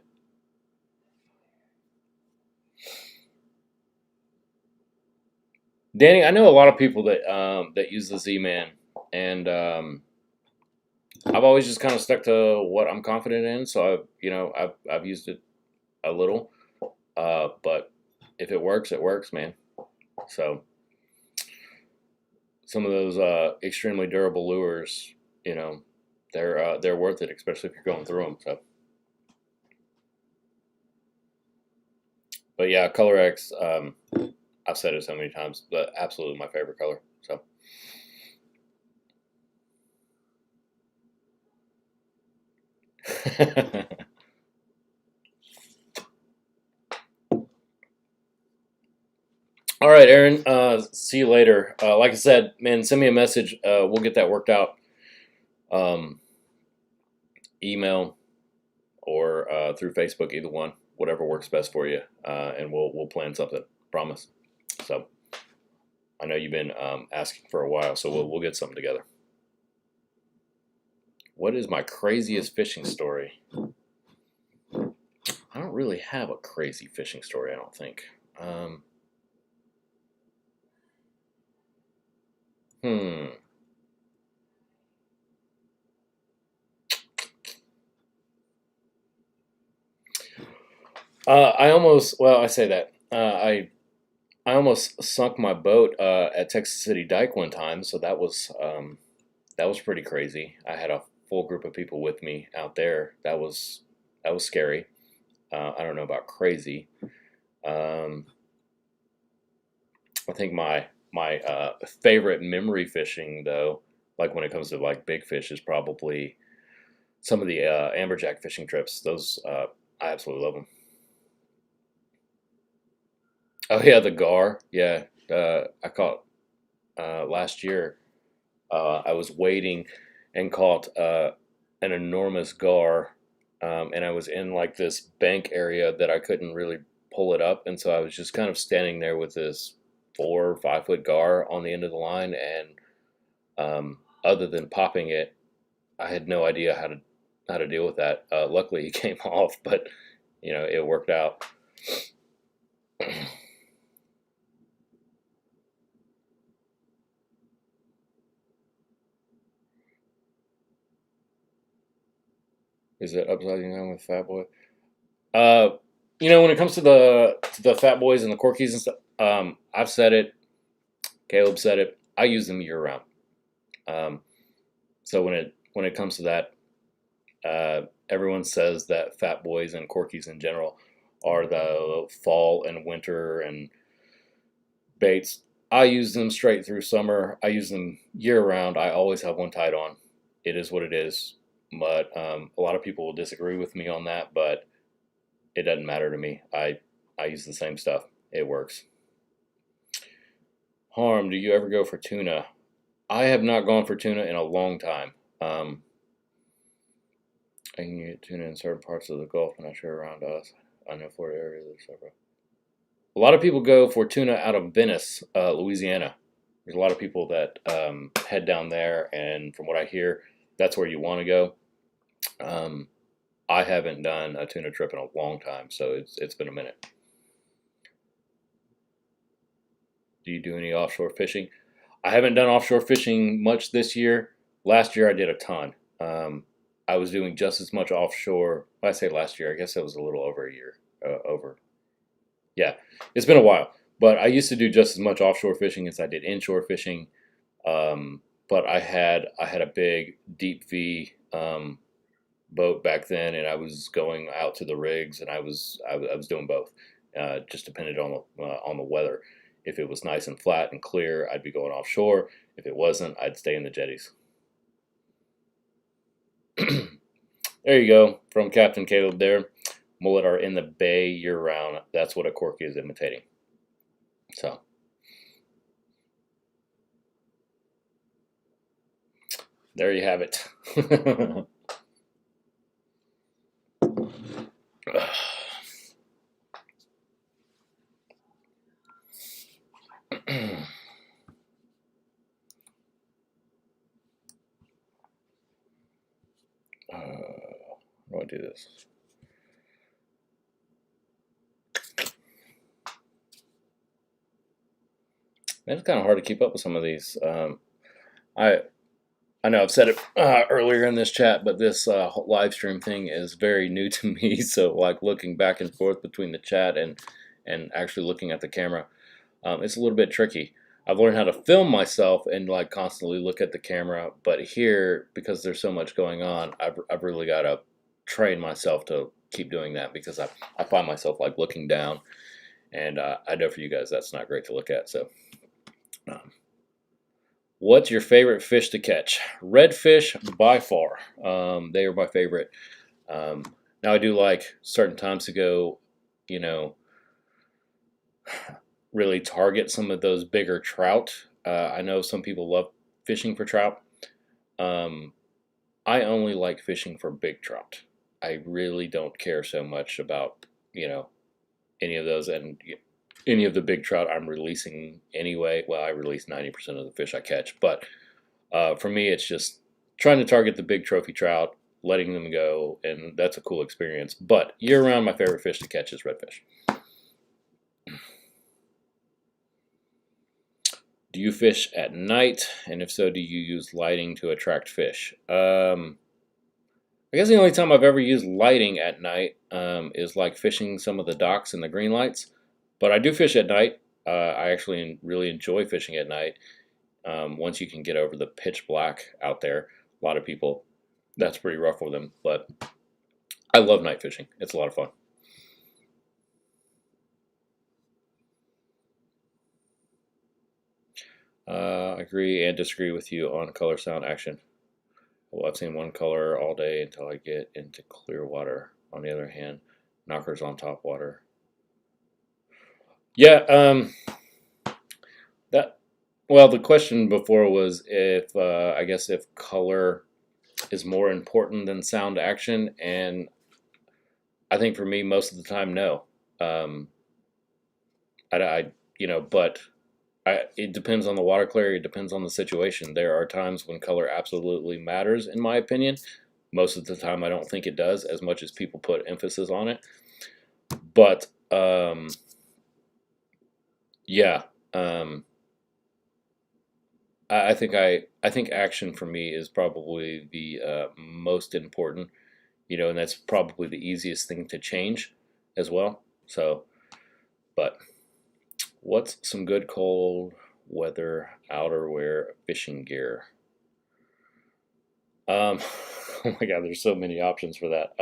Danny, I know a lot of people that use the Z-Man, and I've always just kind of stuck to what I'm confident in. So I've used it a little, but if it works, it works, man. So some of those extremely durable lures, they're worth it, especially if you're going through them. So, but yeah, Color X. I've said it so many times, but absolutely my favorite color. So. All right, Aaron. See you later. Like I said, man, send me a message. We'll get that worked out. Email or through Facebook, either one, whatever works best for you, and we'll plan something. Promise. So I know you've been asking for a while, so we'll get something together. What is my craziest fishing story? I don't really have a crazy fishing story, I don't think. I say that. I almost sunk my boat at Texas City Dike one time, so that was pretty crazy. I had a full group of people with me out there. That was scary. I don't know about crazy. I think my favorite memory fishing, though, like when it comes to like big fish, is probably some of the amberjack fishing trips. Those I absolutely love them. Oh yeah, the gar. Yeah, I caught last year. I was waiting and caught an enormous gar, and I was in like this bank area that I couldn't really pull it up, and so I was just kind of standing there with this 4 or 5 foot gar on the end of the line, and other than popping it, I had no idea how to deal with that. Luckily, he came off, but it worked out. Is it upside down with Fat Boy? Uh, when it comes to the Fat Boys and the Corkies and stuff, I've said it. Caleb said it. I use them year round. So when it comes to that, everyone says that Fat Boys and Corkies in general are the fall and winter and baits. I use them straight through summer. I use them year round. I always have one tied on. It is what it is. But a lot of people will disagree with me on that, but it doesn't matter to me. I use the same stuff. It works. Harm, do you ever go for tuna? I have not gone for tuna in a long time. I can get tuna in certain parts of the Gulf, I'm not sure around us. I know Florida area, there's several. A lot of people go for tuna out of Venice, Louisiana. There's a lot of people that head down there, and from what I hear, that's where you want to go. I haven't done a tuna trip in a long time, so it's been a minute. Do you do any offshore fishing? I haven't done offshore fishing much this year. Last year I did a ton. I was doing just as much offshore. When I say last year, I guess it was a little over a year. Yeah, it's been a while. But I used to do just as much offshore fishing as I did inshore fishing. But I had a big deep V boat back then, and I was going out to the rigs, and I was doing both. Just depended on the weather. If it was nice and flat and clear, I'd be going offshore. If it wasn't, I'd stay in the jetties. There you go, from Captain Caleb there. Mullet are in the bay year round. That's what a Corky is imitating. So, there you have it. How do I do this? It's kind of hard to keep up with some of these. I know I've said it earlier in this chat, but this live stream thing is very new to me. So like looking back and forth between the chat and actually looking at the camera, it's a little bit tricky. I've learned how to film myself and like constantly look at the camera, but here, because there's so much going on, I've really got to train myself to keep doing that, because I find myself like looking down, and I know for you guys that's not great to look at. So what's your favorite fish to catch? Redfish by far. They are my favorite. Now I do like certain times to go, you know, really target some of those bigger trout. I know some people love fishing for trout. I only like fishing for big trout. I really don't care so much about, you know, any of those, and any of the big trout I'm releasing anyway. Well, I release 90% of the fish I catch, but for me, it's just trying to target the big trophy trout, letting them go, and that's a cool experience. But year-round, my favorite fish to catch is redfish. Do you fish at night? And if so, do you use lighting to attract fish? I guess the only time I've ever used lighting at night is like fishing some of the docks and the green lights. But I do fish at night. I actually really enjoy fishing at night. Once you can get over the pitch black out there, a lot of people, that's pretty rough for them. But I love night fishing. It's a lot of fun. I agree and disagree with you on color, sound, action. Well, I've seen one color all day until I get into clear water. On the other hand, knockers on top water. Yeah, that. Well, the question before was if I guess if color is more important than sound, action, and I think for me most of the time, no. Um, you know, but it depends on the water clarity. It depends on the situation. There are times when color absolutely matters, in my opinion. Most of the time, I don't think it does as much as people put emphasis on it. But yeah, I think I think action for me is probably the most important. You know, and that's probably the easiest thing to change as well. So, but what's some good cold weather outerwear fishing gear? Oh my God, there's so many options for that.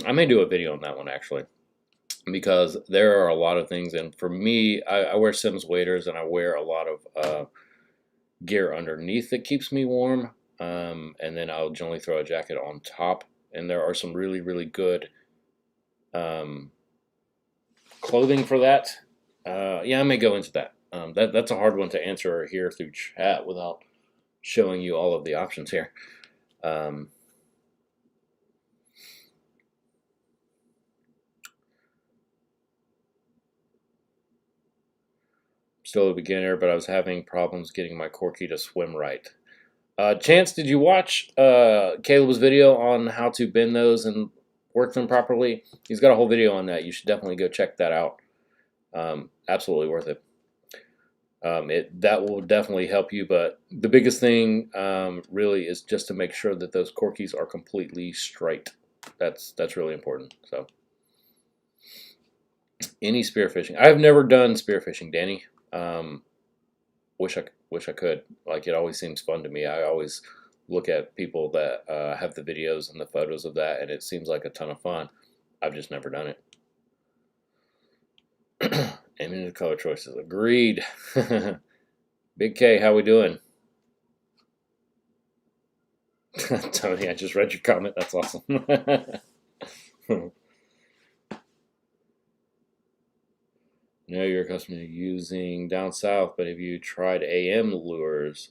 I may do a video on that one actually, because there are a lot of things. And for me, I wear Sims waders, and I wear a lot of gear underneath that keeps me warm. And then I'll generally throw a jacket on top. And there are some really, really good clothing for that. Yeah, I may go into that. That's a hard one to answer here through chat without showing you all of the options here. Still a beginner, but I was having problems getting my Corky to swim right. Chance, did you watch Caleb's video on how to bend those and work them properly? He's got a whole video on that. You should definitely go check that out. Absolutely worth it. That will definitely help you, but the biggest thing really is just to make sure that those Corkies are completely straight. That's really important. So, any spearfishing? I've never done spearfishing, Danny. Wish I could. Like, it always seems fun to me. I always look at people that have the videos and the photos of that, and it seems like a ton of fun. I've just never done it. Aiming the color choices. Agreed. Big K, how we doing? Tony, I just read your comment. That's awesome. I know you're accustomed to using down south, but have you tried AM lures?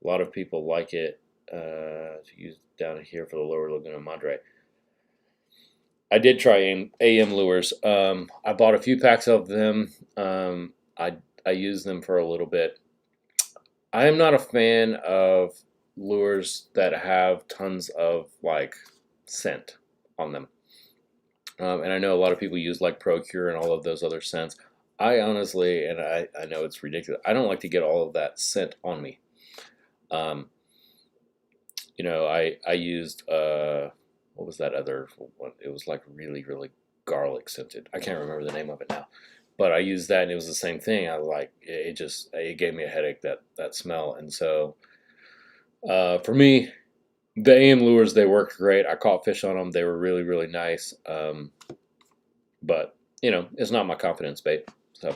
A lot of people like it to use down here for the lower Laguna Madre. I did try AM lures. I bought a few packs of them. I used them for a little bit. I am not a fan of lures that have tons of like scent on them. And I know a lot of people use like Procure and all of those other scents. I honestly, and I know it's ridiculous, I don't like to get all of that scent on me. Um, I used, what was that other one? It was like really, really garlic scented. I can't remember the name of it now. But I used that and it was the same thing. I like it gave me a headache, that smell. And so for me, the AM lures, they worked great. I caught fish on them. They were really, really nice. But it's not my confidence bait. So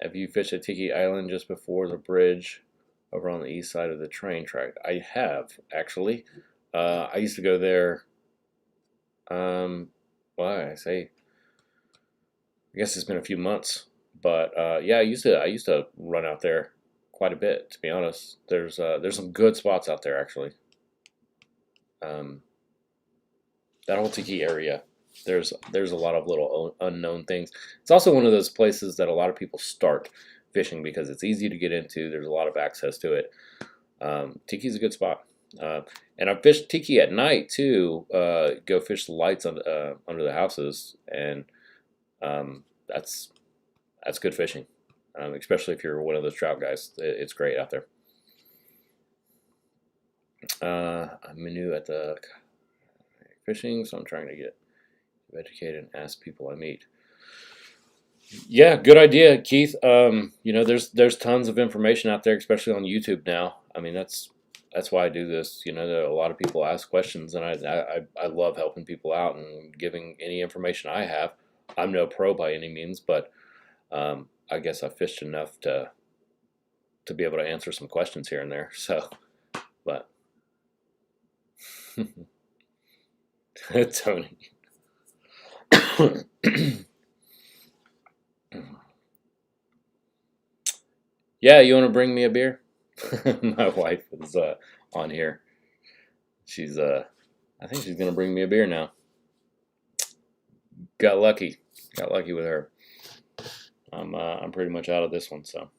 have you fished at Tiki Island just before the bridge over on the east side of the train track? I have, actually. I used to go there. Why I say, I guess it's been a few months, but yeah, I used to run out there quite a bit. To be honest, there's some good spots out there actually. That whole Tiki area, there's a lot of little unknown things. It's also one of those places that a lot of people start fishing because it's easy to get into. There's a lot of access to it. Tiki's a good spot. And I fished Tiki at night too. Go fish the lights under the houses, and that's good fishing, especially if you're one of those trout guys. It's great out there. I'm new at the fishing, so I'm trying to get educated and ask people I meet. Yeah, good idea, Keith. There's tons of information out there, especially on YouTube now. I mean, that's why I do this. There are a lot of people ask questions, and I love helping people out and giving any information I have. I'm no pro by any means, but I guess I fished enough to be able to answer some questions here and there. So, but Tony. Yeah, you want to bring me a beer? My wife is on here. She's I think she's gonna bring me a beer now. Got lucky with her. I'm pretty much out of this one, so.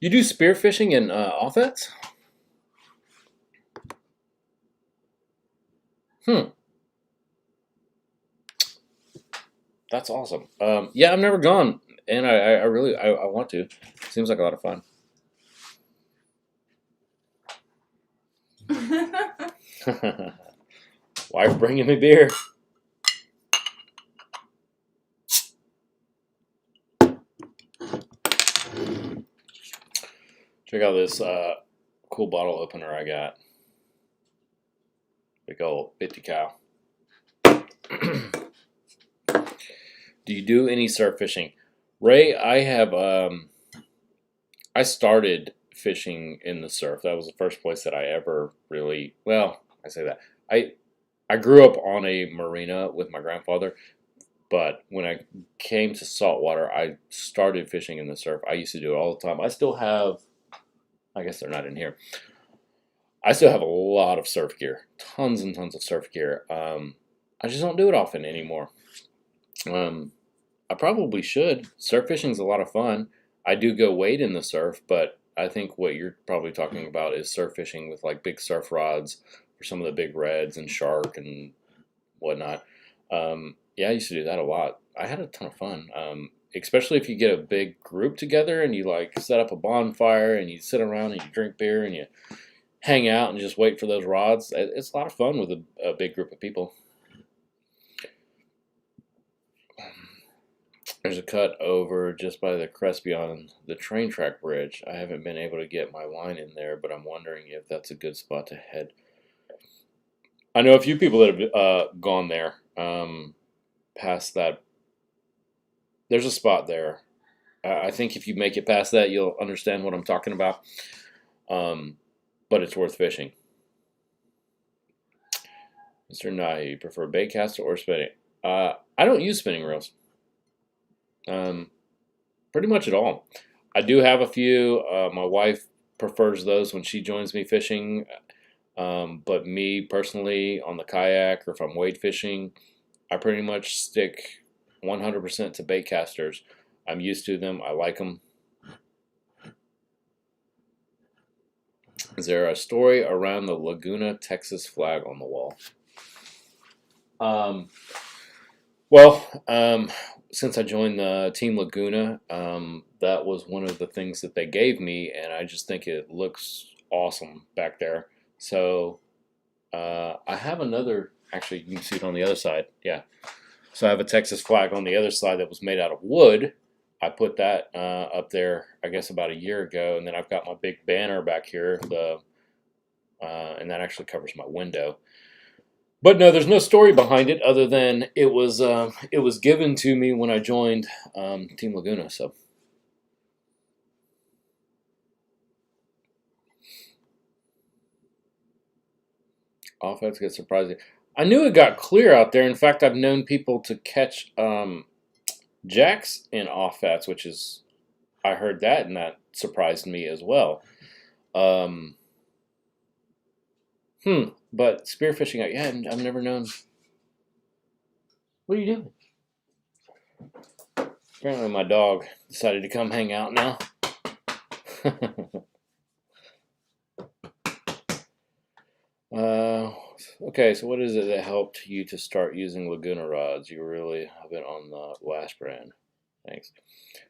You do spearfishing in offsets? That's awesome. Yeah, I've never gone, and I really want to. Seems like a lot of fun. Wife bringing me beer. Check out this cool bottle opener I got. Big old 50 cal. Do you do any surf fishing? Ray, I have, I started fishing in the surf. That was the first place that I ever really, well, I say that. I grew up on a marina with my grandfather, but when I came to saltwater, I started fishing in the surf. I used to do it all the time. I still have, I guess they're not in here. I still have a lot of surf gear, tons and tons of surf gear. I just don't do it often anymore. I probably should. Surf fishing's a lot of fun. I do go wade in the surf, but I think what you're probably talking about is surf fishing with like big surf rods for some of the big reds and shark and whatnot. Yeah, I used to do that a lot. I had a ton of fun. Especially if you get a big group together and you like set up a bonfire and you sit around and you drink beer and you hang out and just wait for those rods. It's a lot of fun with a big group of people. There's a cut over just by the crest beyond the train track bridge. I haven't been able to get my line in there, but I'm wondering if that's a good spot to head. I know a few people that have gone there past that there's a spot there. I think if you make it past that, you'll understand what I'm talking about. But it's worth fishing. Mr. Nye, you prefer bait caster or spinning? I don't use spinning reels. Pretty much at all. I do have a few. My wife prefers those when she joins me fishing. But me personally, on the kayak or if I'm wade fishing, I pretty much stick 100% to bait casters. I'm used to them. I like them. Is there a story around the Laguna, Texas flag on the wall? Since I joined the Team Laguna, that was one of the things that they gave me, and I just think it looks awesome back there. So I have another, actually you can see it on the other side, yeah. So I have a Texas flag on the other side that was made out of wood. I put that up there, I guess, about a year ago, and then I've got my big banner back here, and that actually covers my window. But no, there's no story behind it other than it was given to me when I joined Team Laguna. So offense gets surprising. I knew it got clear out there. In fact, I've known people to catch jacks in offsets, which is, I heard that, and that surprised me as well. But spearfishing, yeah, I've never known. What are you doing? Apparently my dog decided to come hang out now. Okay, so what is it that helped you to start using Laguna rods? You really have been on the last brand. Thanks.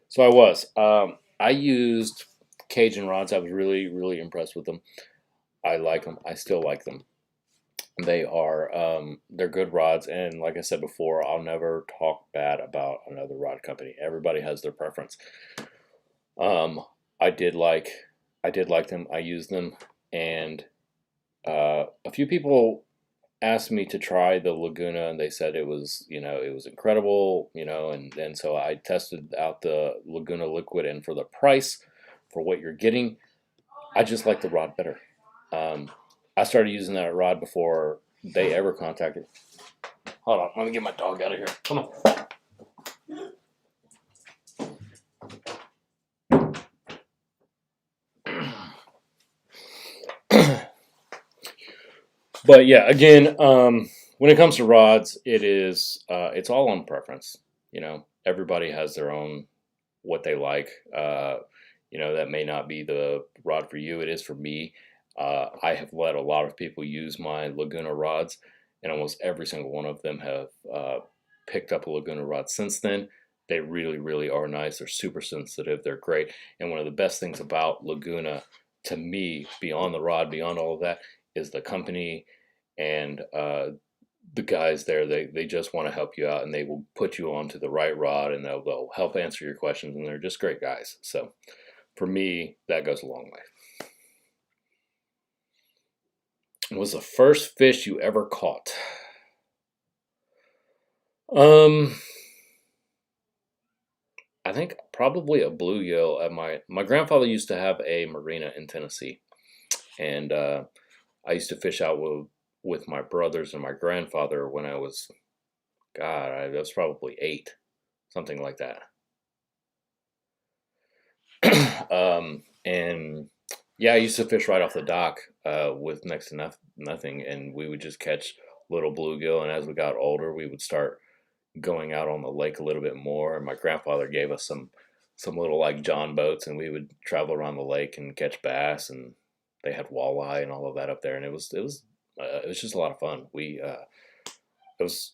So I was. I used Cajun rods. I was really, really impressed with them. I like them. I still like them. They are, they're good rods, and like I said before, I'll never talk bad about another rod company. Everybody has their preference. I did like them. I used them, and a few people asked me to try the Laguna, and they said it was, it was incredible, and so I tested out the Laguna liquid, and for the price, for what you're getting, I just like the rod better. I started using that rod before they ever contacted. Hold on, let me get my dog out of here. Come on. But yeah, again, when it comes to rods, it's all on preference. Everybody has their own what they like. That may not be the rod for you. It is for me. I have let a lot of people use my Laguna rods, and almost every single one of them have picked up a Laguna rod since then. They really, really are nice. They're super sensitive. They're great. And one of the best things about Laguna, to me, beyond the rod, beyond all of that, is the company and the guys there. They just want to help you out, and they will put you onto the right rod, and they'll help answer your questions, and they're just great guys. So for me, that goes a long way. What was the first fish you ever caught? I think probably a bluegill. My grandfather used to have a marina in Tennessee, and I used to fish out with my brothers and my grandfather when I was, I was probably 8, something like that. And yeah, I used to fish right off the dock with next to nothing, and we would just catch little bluegill. And as we got older, we would start going out on the lake a little bit more. And my grandfather gave us some little like John boats, and we would travel around the lake and catch bass. And they had walleye and all of that up there, and it was just a lot of fun. That was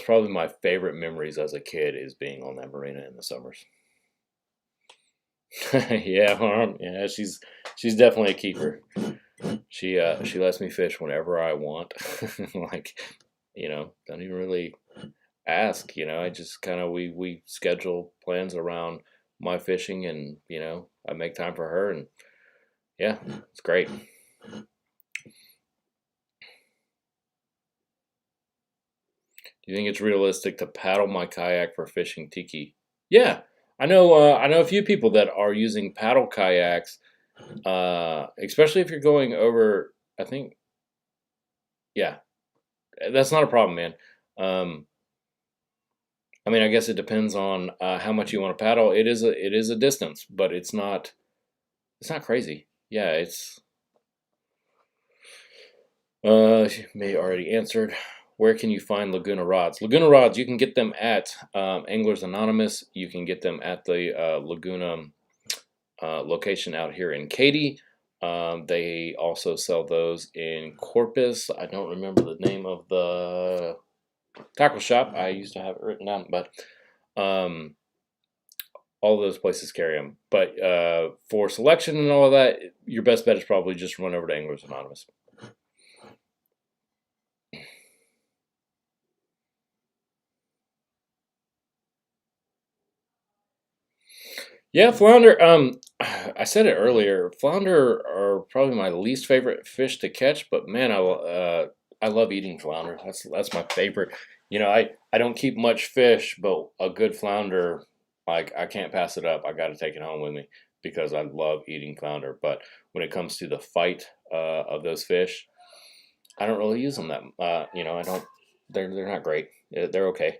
probably my favorite memories as a kid, is being on that marina in the summers. Yeah, she's definitely a keeper. She lets me fish whenever I want. Like, don't even really ask. I just kind of we schedule plans around my fishing, and I make time for her, and yeah, it's great. Do you think it's realistic to paddle my kayak for fishing tiki Yeah, I know. I know a few people that are using paddle kayaks, especially if you're going over. I think, yeah, that's not a problem, man. Um, I mean, I guess it depends on how much you want to paddle. It is a distance, but it's not crazy. Yeah, it's may already answered. Where can you find Laguna rods? Laguna rods, you can get them at Anglers Anonymous. You can get them at the Laguna location out here in Katy. They also sell those in Corpus. I don't remember the name of the tackle shop. I used to have it written down, but um, all those places carry them. But for selection and all of that, your best bet is probably just run over to Anglers Anonymous. Yeah, flounder. I said it earlier. Flounder are probably my least favorite fish to catch, but man, I love eating flounder. That's my favorite. I don't keep much fish, but a good flounder, like I can't pass it up. I got to take it home with me because I love eating flounder. But when it comes to the fight of those fish, I don't really use them that. I don't. They're not great. They're okay.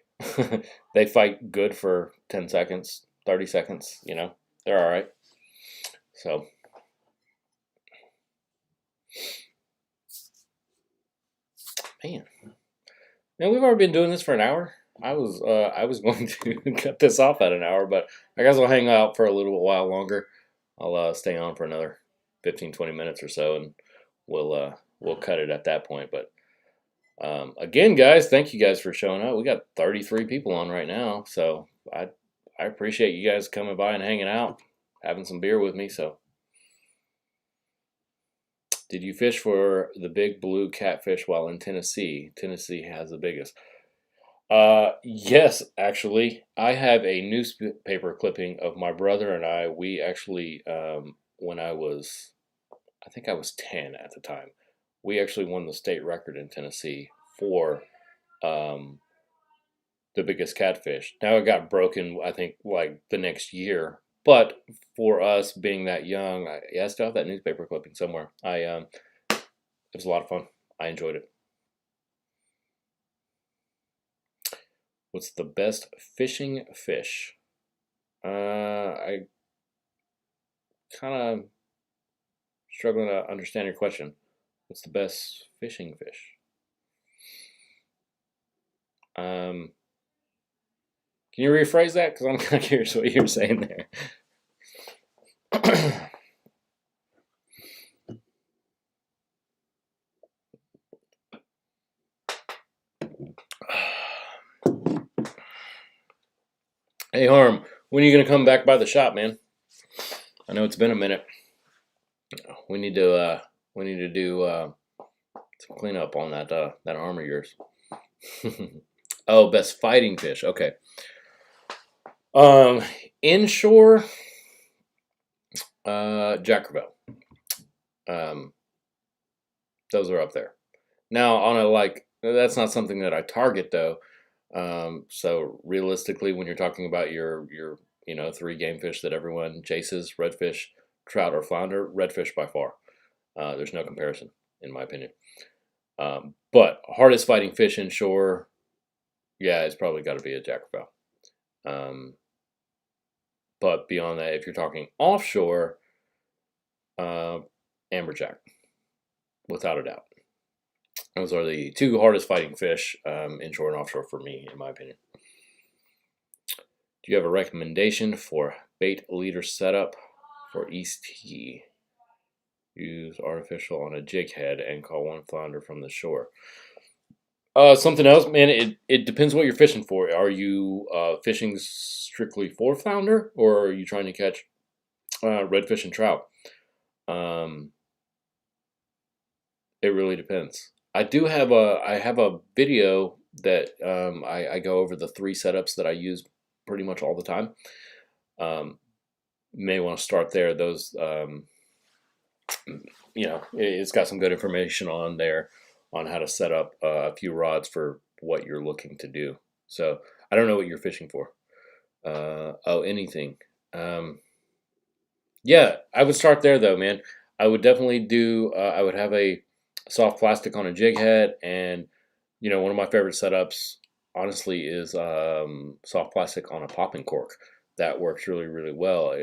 They fight good for 10 seconds, 30 seconds. They're all right. So, man, now we've already been doing this for an hour. I was going to cut this off at an hour, but I guess I'll hang out for a little while longer. I'll stay on for another 15, 20 minutes or so, and we'll cut it at that point. But again, guys, thank you guys for showing up. We got 33 people on right now, so I appreciate you guys coming by and hanging out, having some beer with me. So, did you fish for the big blue catfish while in Tennessee? Tennessee has the biggest. Yes, actually, I have a newspaper clipping of my brother and I. We actually, when I think I was 10 at the time, we actually won the state record in Tennessee for um, the biggest catfish. Now it got broken, I think, like the next year. But for us being that young, I still have that newspaper clipping somewhere. It was a lot of fun. I enjoyed it. What's the best fishing fish? I kind of struggling to understand your question. What's the best fishing fish? Um, can you rephrase that? Because I'm kind of curious what you're saying there. Hey, Harm, when are you gonna come back by the shop, man? I know it's been a minute. We need to do some cleanup on that arm of yours. Oh, best fighting fish. Okay. Um, Inshore, Jack Crevalle. Um, those are up there. Now, on a that's not something that I target though. So realistically, when you're talking about your three game fish that everyone chases, redfish, trout, or flounder, redfish by far. There's no comparison, in my opinion. But hardest fighting fish inshore, yeah, it's probably got to be a Jack Crevalle. But beyond that, if you're talking offshore, amberjack, without a doubt. Those are the two hardest fighting fish, inshore and offshore for me, in my opinion. Do you have a recommendation for bait leader setup for East T? Use artificial on a jig head and call one flounder from the shore. Something else, man. It depends what you're fishing for. Are you fishing strictly for flounder, or are you trying to catch redfish and trout? It really depends. I have a video that I go over the three setups that I use pretty much all the time. May want to start there. Those it's got some good information on there on how to set up a few rods for what you're looking to do. So I don't know what you're fishing for. Oh, anything. Yeah, I would start there though, man. I would definitely do. I would have a soft plastic on a jig head, and one of my favorite setups, honestly, is soft plastic on a popping cork. That works really, really well.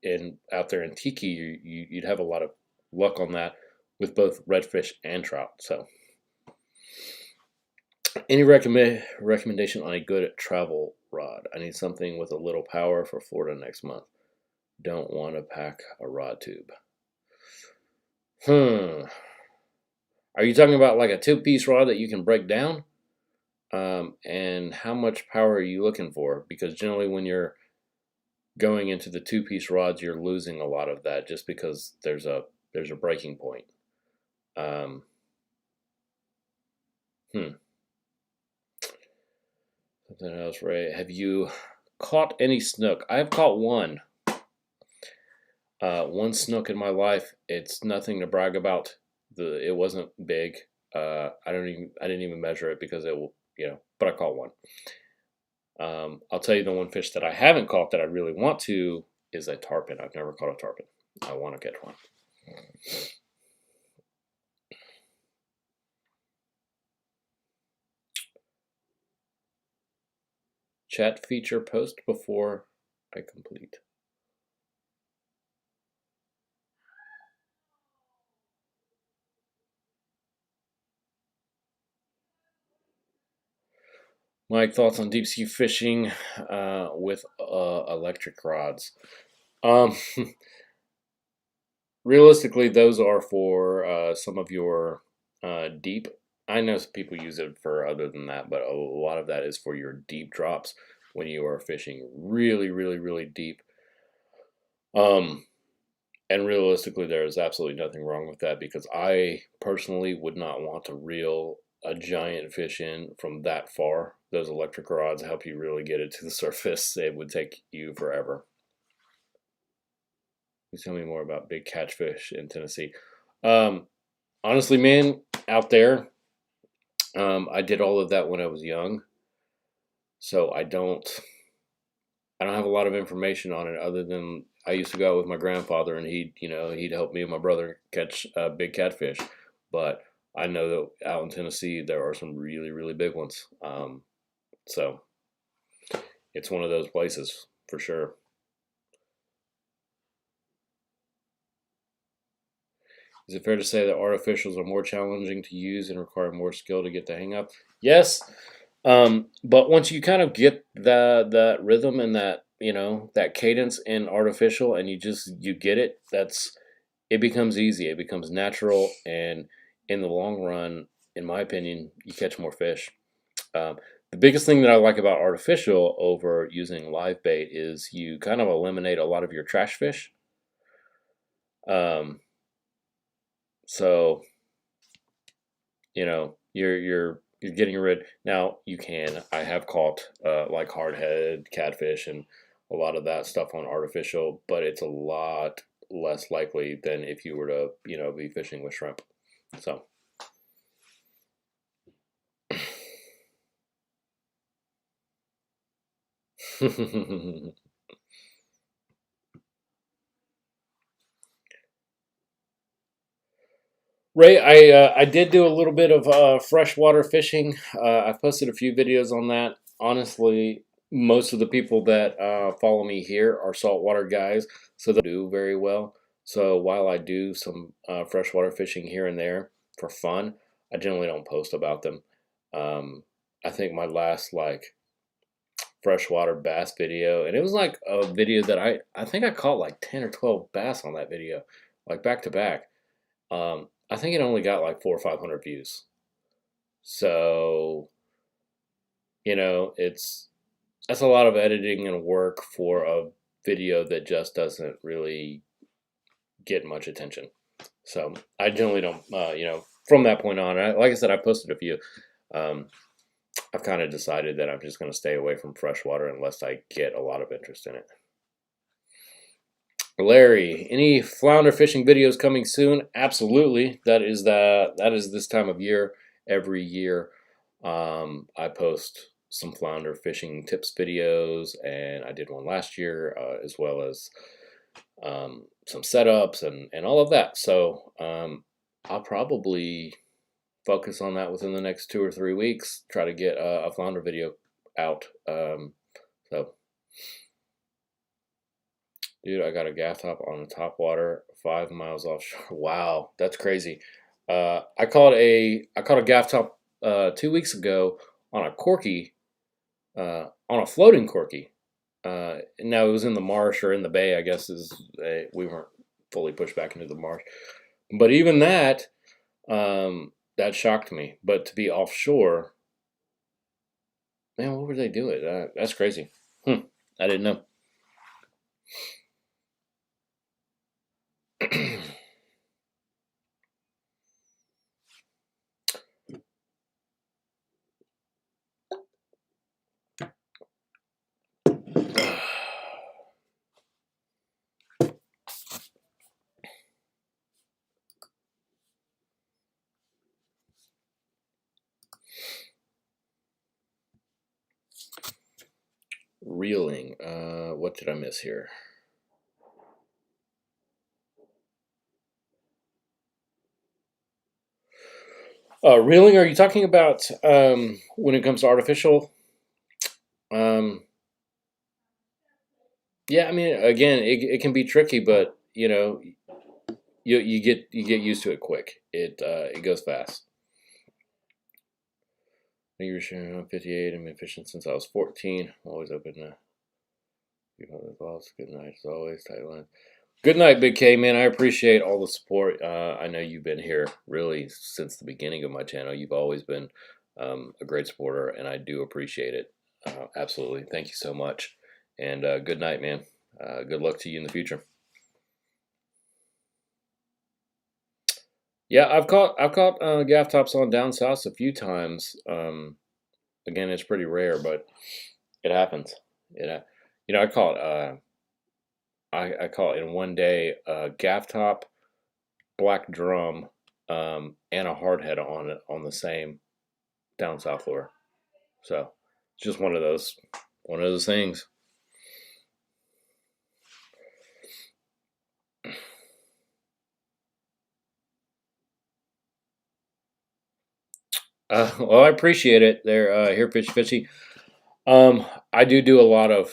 And out there in Tiki, you'd have a lot of luck on that with both redfish and trout. So, any recommendation on a good travel rod? I need something with a little power for Florida next month. Don't want to pack a rod tube. Hmm. Are you talking about like a two-piece rod that you can break down? And how much power are you looking for? Because generally when you're going into the two-piece rods, you're losing a lot of that just because there's a breaking point. Um, hmm. Something else, Ray. Have you caught any snook? I have caught one. One snook in my life. It's nothing to brag about. It wasn't big. I didn't even measure it because but I caught one. I'll tell you the one fish that I haven't caught that I really want to is a tarpon. I've never caught a tarpon. I want to catch one. Chat feature post before I complete. Mike, thoughts on deep sea fishing with electric rods? Um, Realistically, those are for some of your deep. I know people use it for other than that, but a lot of that is for your deep drops when you are fishing really, really, really deep. And realistically, there is absolutely nothing wrong with that because I personally would not want to reel a giant fish in from that far. Those electric rods help you really get it to the surface. It would take you forever. Please tell me more about big catchfish in Tennessee. Um, Honestly, man, out there, I did all of that when I was young, so I don't have a lot of information on it other than I used to go out with my grandfather and he'd help me and my brother catch big catfish. But I know that out in Tennessee there are some really, really big ones. So it's one of those places for sure. Is it fair to say that artificials are more challenging to use and require more skill to get the hang of? Yes, but once you kind of get that rhythm and that cadence in artificial, and you get it, it becomes easy. It becomes natural, and in the long run, in my opinion, you catch more fish. Um, the biggest thing that I like about artificial over using live bait is you kind of eliminate a lot of your trash fish. Um, so you're getting rid. Now you can. I have caught like hardhead catfish and a lot of that stuff on artificial, but it's a lot less likely than if you were to be fishing with shrimp. So. Ray, I did do a little bit of freshwater fishing. I posted a few videos on that. Honestly, most of the people that follow me here are saltwater guys, so they do very well. So while I do some freshwater fishing here and there for fun, I generally don't post about them. I think my last like freshwater bass video, and it was like a video that I think I caught like 10 or 12 bass on that video, like back to back. I think it only got like 400 or 500 views. So, that's a lot of editing and work for a video that just doesn't really get much attention. So I generally don't, from that point on, like I said, I posted a few. Um, I've kind of decided that I'm just going to stay away from freshwater unless I get a lot of interest in it. Larry, any flounder fishing videos coming soon? Absolutely. That is this time of year. Every year, I post some flounder fishing tips videos, and I did one last year, as well as some setups and all of that. So I'll probably focus on that within the next 2 or 3 weeks. Try to get a flounder video out. So, dude, I got a gaff top on the top water, 5 miles offshore. Wow, that's crazy. I caught a gaff top 2 weeks ago on a corky, on a floating corky. Now it was in the marsh or in the bay, I guess. We weren't fully pushed back into the marsh, but even that, that shocked me. But to be offshore, man, what were they doing? That's crazy. I didn't know. Reeling. What did I miss here? Reeling, are you talking about when it comes to artificial? Yeah, I mean, again, it can be tricky, but you get used to it quick. It goes fast. You're sharing on 58. I'm efficient since I was 14. Always open to people thoughts. Good night as always. Tight line. Good night, Big K, man. I appreciate all the support. I know you've been here really since the beginning of my channel. You've always been a great supporter, and I do appreciate it. Absolutely. Thank you so much. And good night, man. Good luck to you in the future. Yeah, I've caught gaff tops on down south a few times. Again, it's pretty rare, but it happens. I caught I caught in one day a gaff top, black drum, and a hardhead on it on the same down south lure. So it's just one of those things. Well, I appreciate it. There, here, fishy. I do a lot of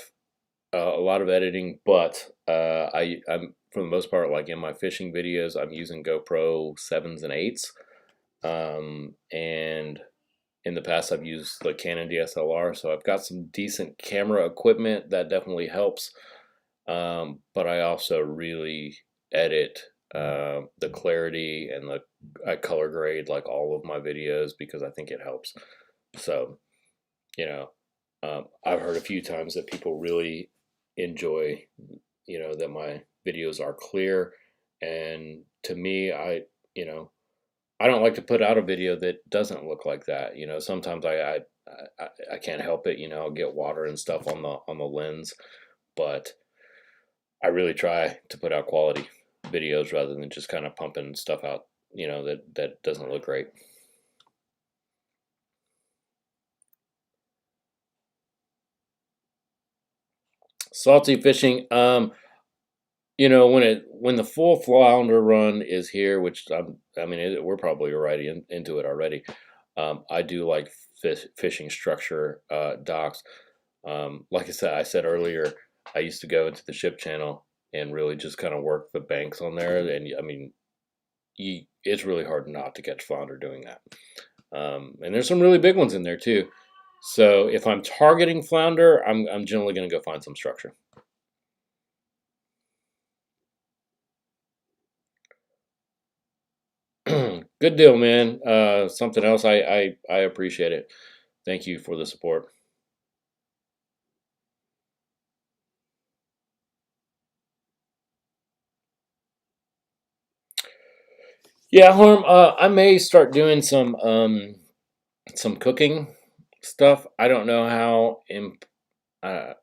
editing, but I'm for the most part, like in my fishing videos, I'm using GoPro 7s and 8s, and in the past I've used the Canon DSLR, so I've got some decent camera equipment that definitely helps. But I also really edit the clarity and I color grade like all of my videos because I think it helps. So, I've heard a few times that people really enjoy, that my videos are clear. And to me, I don't like to put out a video that doesn't look like that. Sometimes I can't help it. I'll get water and stuff on the lens, but I really try to put out quality videos rather than just kind of pumping stuff out, that doesn't look great. Salty fishing. When the full flounder run is here, which we're probably right into it already. I do like fishing structure docks. Like I said earlier, I used to go into the ship channel and really just kind of work the banks on there. And it's really hard not to catch flounder doing that. And there's some really big ones in there too. So if I'm targeting flounder, I'm generally going to go find some structure. Good deal, man. Something else, I appreciate it. Thank you for the support. Yeah, Harm. I may start doing some cooking stuff. I don't know how I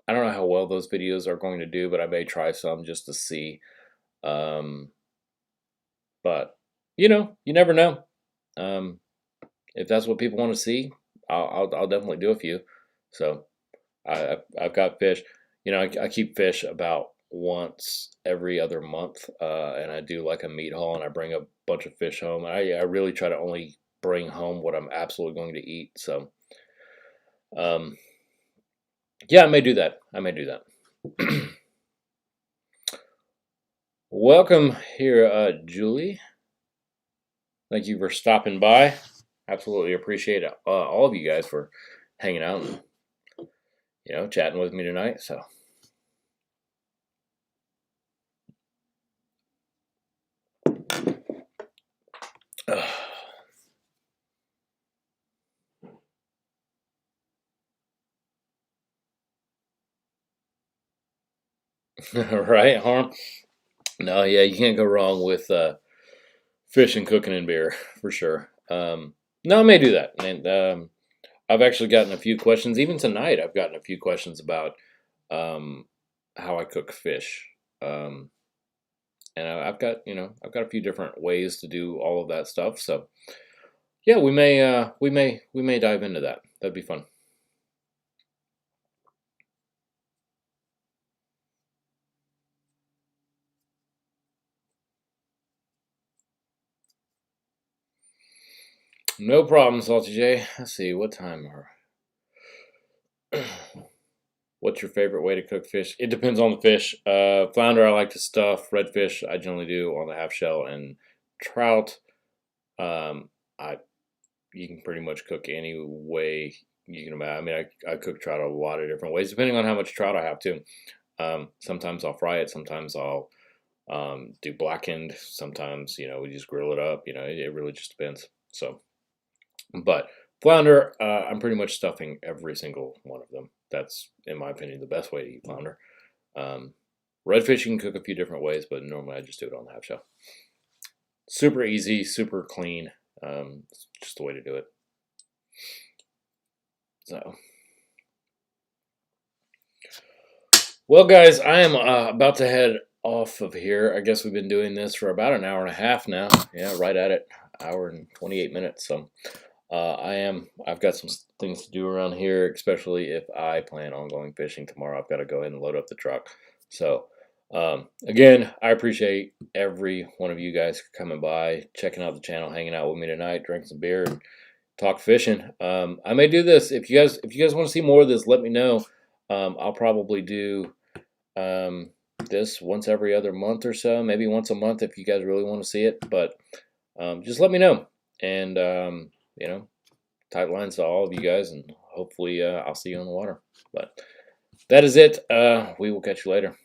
don't know how well those videos are going to do, but I may try some just to see. But you never know. If that's what people want to see, I'll definitely do a few. So I've got fish. You know, I keep fish about once every other month, and I do like a meat haul, and I bring a bunch of fish home. I really try to only bring home what I'm absolutely going to eat. So, um, yeah, I may do that. I may do that. Welcome here, Julie. Thank you for stopping by. Absolutely appreciate all of you guys for hanging out and, you know, chatting with me tonight. So. Right, Harm? No, yeah, you can't go wrong with fish and cooking and beer for sure. No, I may do that, and I've actually gotten a few questions. Even tonight, I've gotten a few questions about um, how I cook fish, um, and I've got I've got a few different ways to do all of that stuff. So yeah, we may dive into that. That'd be fun. No problem, Salty J. Let's see what time are. What's your favorite way to cook fish? It depends on the fish. Flounder, I like to stuff. Redfish, I generally do on the half shell, and trout, um, I you can pretty much cook any way you can imagine. I mean, I cook trout a lot of different ways, depending on how much trout I have too. Sometimes I'll fry it. Sometimes I'll do blackened. Sometimes we just grill it up. It really just depends. So, but flounder, I'm pretty much stuffing every single one of them. That's, in my opinion, the best way to eat flounder. Redfish you can cook a few different ways, but normally I just do it on the half shell. Super easy, super clean. It's just the way to do it. So, well, guys, I am about to head off of here. I guess we've been doing this for about an hour and a half now. Yeah, right at it, hour and 28 minutes. So, I've got some things to do around here, especially if I plan on going fishing tomorrow. I've got to go ahead and load up the truck. So, again, I appreciate every one of you guys coming by, checking out the channel, hanging out with me tonight, drinking some beer, and talk fishing. I may do this if you guys want to see more of this. Let me know. I'll probably do this once every other month or so, maybe once a month if you guys really want to see it. But just let me know, and tight lines to all of you guys, and hopefully I'll see you on the water. But that is it. We will catch you later.